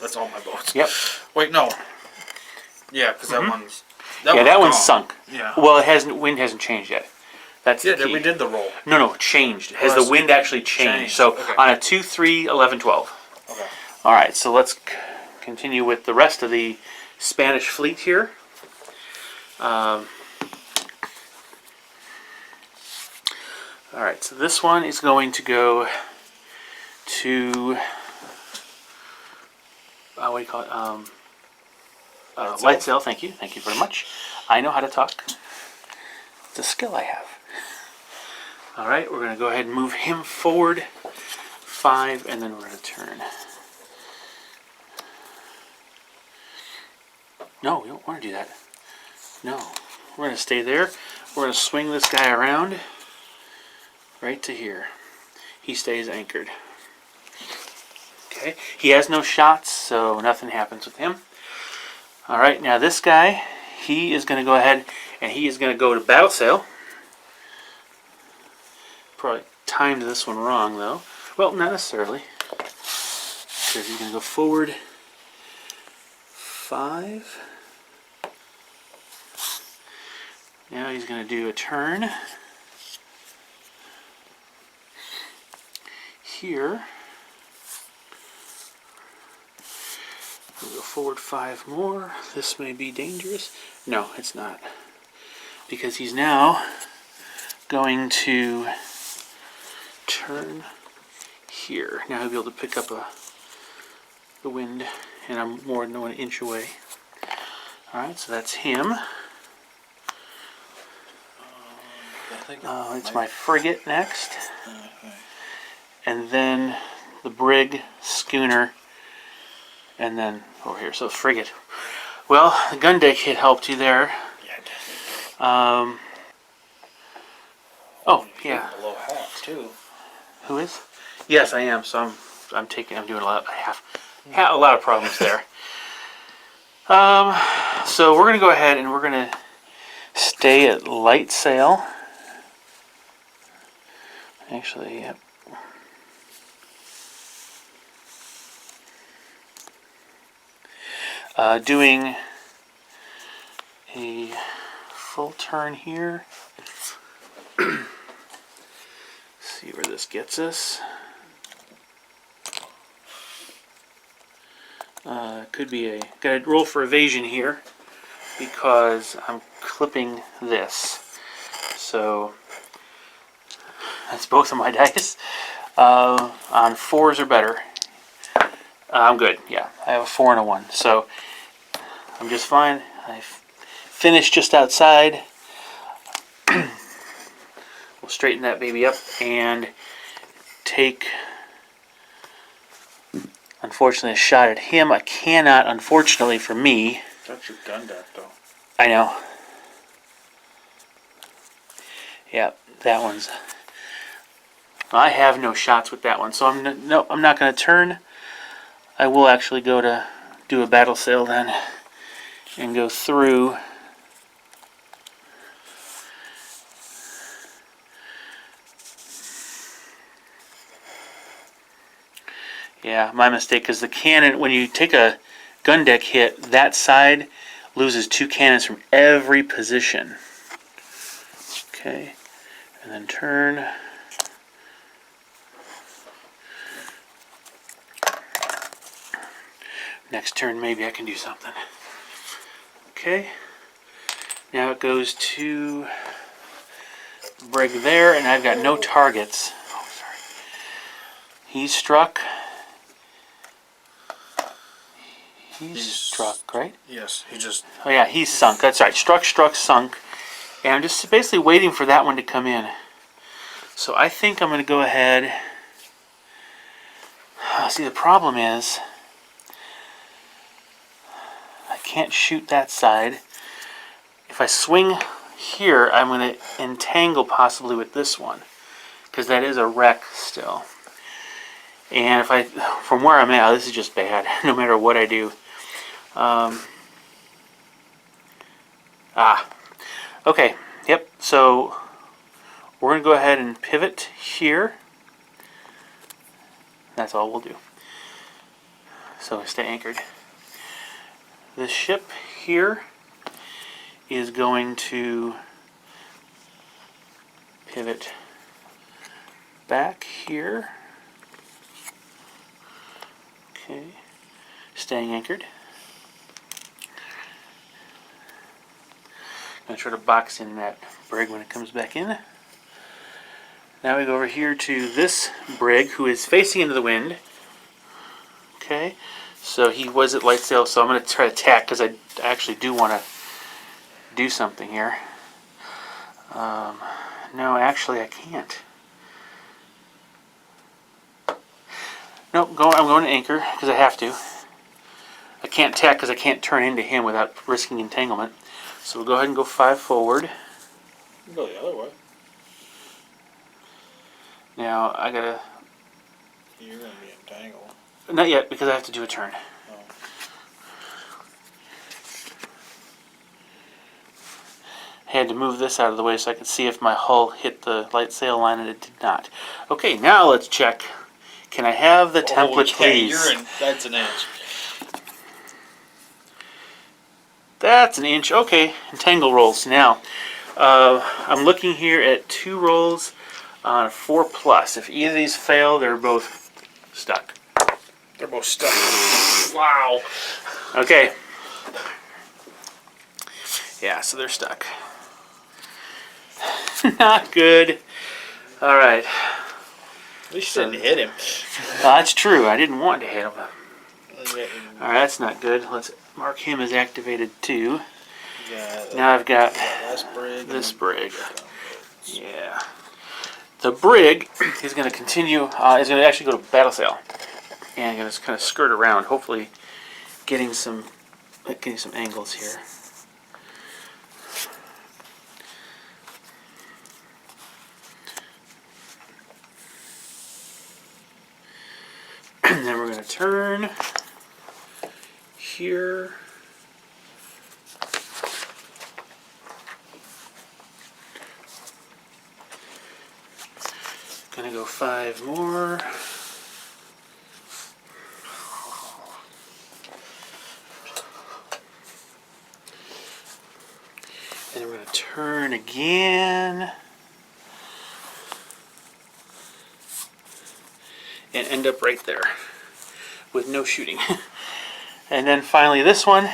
[SPEAKER 2] That's all my boats.
[SPEAKER 1] Yep.
[SPEAKER 2] Wait, no. Yeah, because that one's.
[SPEAKER 1] That one's sunk.
[SPEAKER 2] Yeah.
[SPEAKER 1] Well, wind hasn't changed yet. That's the key.
[SPEAKER 2] We did the roll.
[SPEAKER 1] No, it changed. Has the wind actually changed? So
[SPEAKER 2] Okay.
[SPEAKER 1] on a 2, 3, 11, 12.
[SPEAKER 2] Okay.
[SPEAKER 1] All right, so let's continue with the rest of the Spanish fleet here. All right, so this one is going to go to what do you call it? Light sail. Thank you very much. I know how to talk. It's a skill I have. All right, we're going to go ahead and move him forward 5, and then we're going to turn. No, we don't want to do that. No, we're going to stay there. We're going to swing this guy around right to here. He stays anchored. Okay, he has no shots, so nothing happens with him. All right, now this guy, he is going to go ahead and he is going to go to battle sail. probably timed this one wrong though. Well, not necessarily. Because he's going to go forward 5. Now he's going to do a turn here. We'll go forward 5 more. This may be dangerous. No, it's not. Because he's now going to turn here. Now he'll be able to pick up the wind, and I'm more than 1 inch away. Alright, so that's him. It's my frigate next. And then the brig, schooner, and then over here. So frigate. Well, the gun deck hit helped you there.
[SPEAKER 2] Yeah, it did.
[SPEAKER 1] Oh, yeah.
[SPEAKER 2] Below half too.
[SPEAKER 1] Who is? Yes, I am. So I'm doing a lot of problems there. So we're gonna go ahead and we're gonna stay at light sail. Actually, yep. Doing a full turn here. See where this gets us. Could be gotta roll for evasion here because I'm clipping this. So that's both of my dice. On 4s or better. I'm good. Yeah, I have a 4 and a 1, so I'm just fine. I finished just outside. We'll straighten that baby up and take, unfortunately, a shot at him. I cannot, unfortunately for me.
[SPEAKER 2] That's your gun deck, though.
[SPEAKER 1] I know. Yeah, that one's. I have no shots with that one, so I'm not going to turn. I will actually go to do a battle sail then and go through. Yeah, my mistake, because the cannon, when you take a gun deck hit, that side loses 2 cannons from every position. Okay, and then turn. Next turn, maybe I can do something. Okay, now it goes to brig there, and I've got no targets. Oh, sorry. He's struck. He's struck, right?
[SPEAKER 2] Yes, he just.
[SPEAKER 1] Oh yeah, he's sunk. That's right. Struck, sunk. And I'm just basically waiting for that one to come in. So I think I'm going to go ahead. See, the problem is I can't shoot that side. If I swing here, I'm going to entangle possibly with this one, because that is a wreck still. And if I, from where I'm at, this is just bad, no matter what I do. Okay, yep, so we're going to go ahead and pivot here. That's all we'll do. So stay anchored. This ship here is going to pivot back here. Okay, staying anchored. I'm going to try to box in that brig when it comes back in. Now we go over here to this brig, who is facing into the wind. Okay, so he was at light sail, so I'm going to try to tack, because I actually do want to do something here. No, actually I can't. Nope, I'm going to anchor, because I have to. I can't tack, because I can't turn into him without risking entanglement. So we'll go ahead and go 5 forward.
[SPEAKER 2] You go the other way.
[SPEAKER 1] Now I gotta.
[SPEAKER 2] You're gonna be entangled.
[SPEAKER 1] Not yet, because I have to do a turn.
[SPEAKER 2] Oh.
[SPEAKER 1] had to move this out of the way so I could see if my hull hit the light sail line, and it did not. Okay, now let's check. Can I have the template, please?
[SPEAKER 2] That's an inch.
[SPEAKER 1] That's an inch. Okay, entangle rolls. Now, I'm looking here at 2 rolls on 4+. If either of these fail, they're both stuck.
[SPEAKER 2] They're both stuck. Wow.
[SPEAKER 1] Okay. Yeah, so they're stuck. Not good. All right.
[SPEAKER 2] At least you didn't hit him.
[SPEAKER 1] That's true. I didn't want to hit him. All right, that's not good. Let's mark him as activated too. Now I've got this brig. Yeah. The brig is going to continue. Is going to actually go to battle sail, and going to kind of skirt around, hopefully getting some angles here. And then we're going to turn here. Gonna go 5 more. And we're gonna turn again. And end up right there with no shooting. And then finally this one,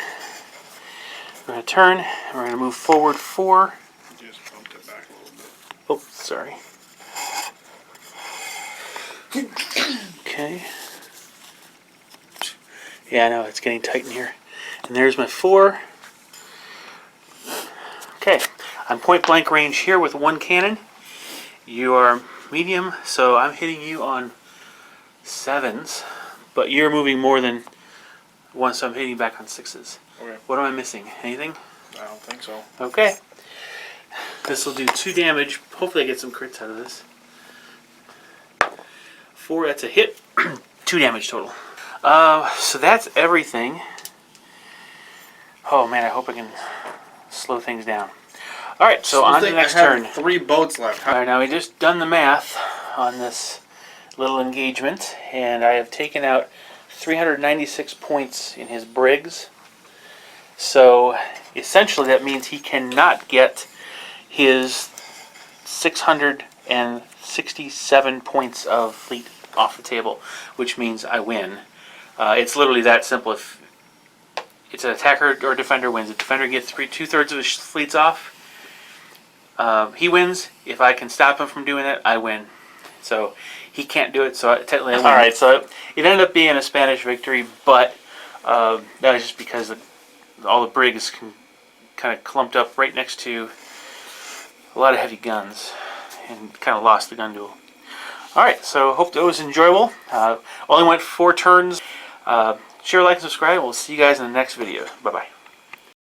[SPEAKER 1] we're going to turn and we're going to move forward 4.
[SPEAKER 2] Just bumped it back a little bit.
[SPEAKER 1] Oh, sorry. Okay. Yeah, I know, it's getting tight in here. And there's my 4. Okay, I'm point blank range here with 1 cannon. You are medium, so I'm hitting you on 7s, but you're moving more than 1, so I'm hitting back on 6s.
[SPEAKER 2] Okay.
[SPEAKER 1] What am I missing? Anything?
[SPEAKER 2] I don't think so.
[SPEAKER 1] Okay. This will do 2 damage. Hopefully I get some crits out of this. 4, that's a hit. 2 damage total. So that's everything. Oh man, I hope I can slow things down. Alright, so on to the next turn.
[SPEAKER 2] 3 boats left.
[SPEAKER 1] Alright, now we just done the math on this little engagement, and I have taken out 396 points in his brigs. So essentially that means he cannot get his 667 points of fleet off the table, which means I win. It's literally that simple. If it's an attacker or defender wins, if the defender gets 2/3 of his fleets off, he wins. If I can stop him from doing it, I win. So he can't do it, so technically I win. Alright, so it ended up being a Spanish victory, but that was just because all the brigs kind of clumped up right next to a lot of heavy guns and kind of lost the gun duel. Alright, so hope that was enjoyable. Only went 4 turns. Share, like, and subscribe. We'll see you guys in the next video. Bye-bye.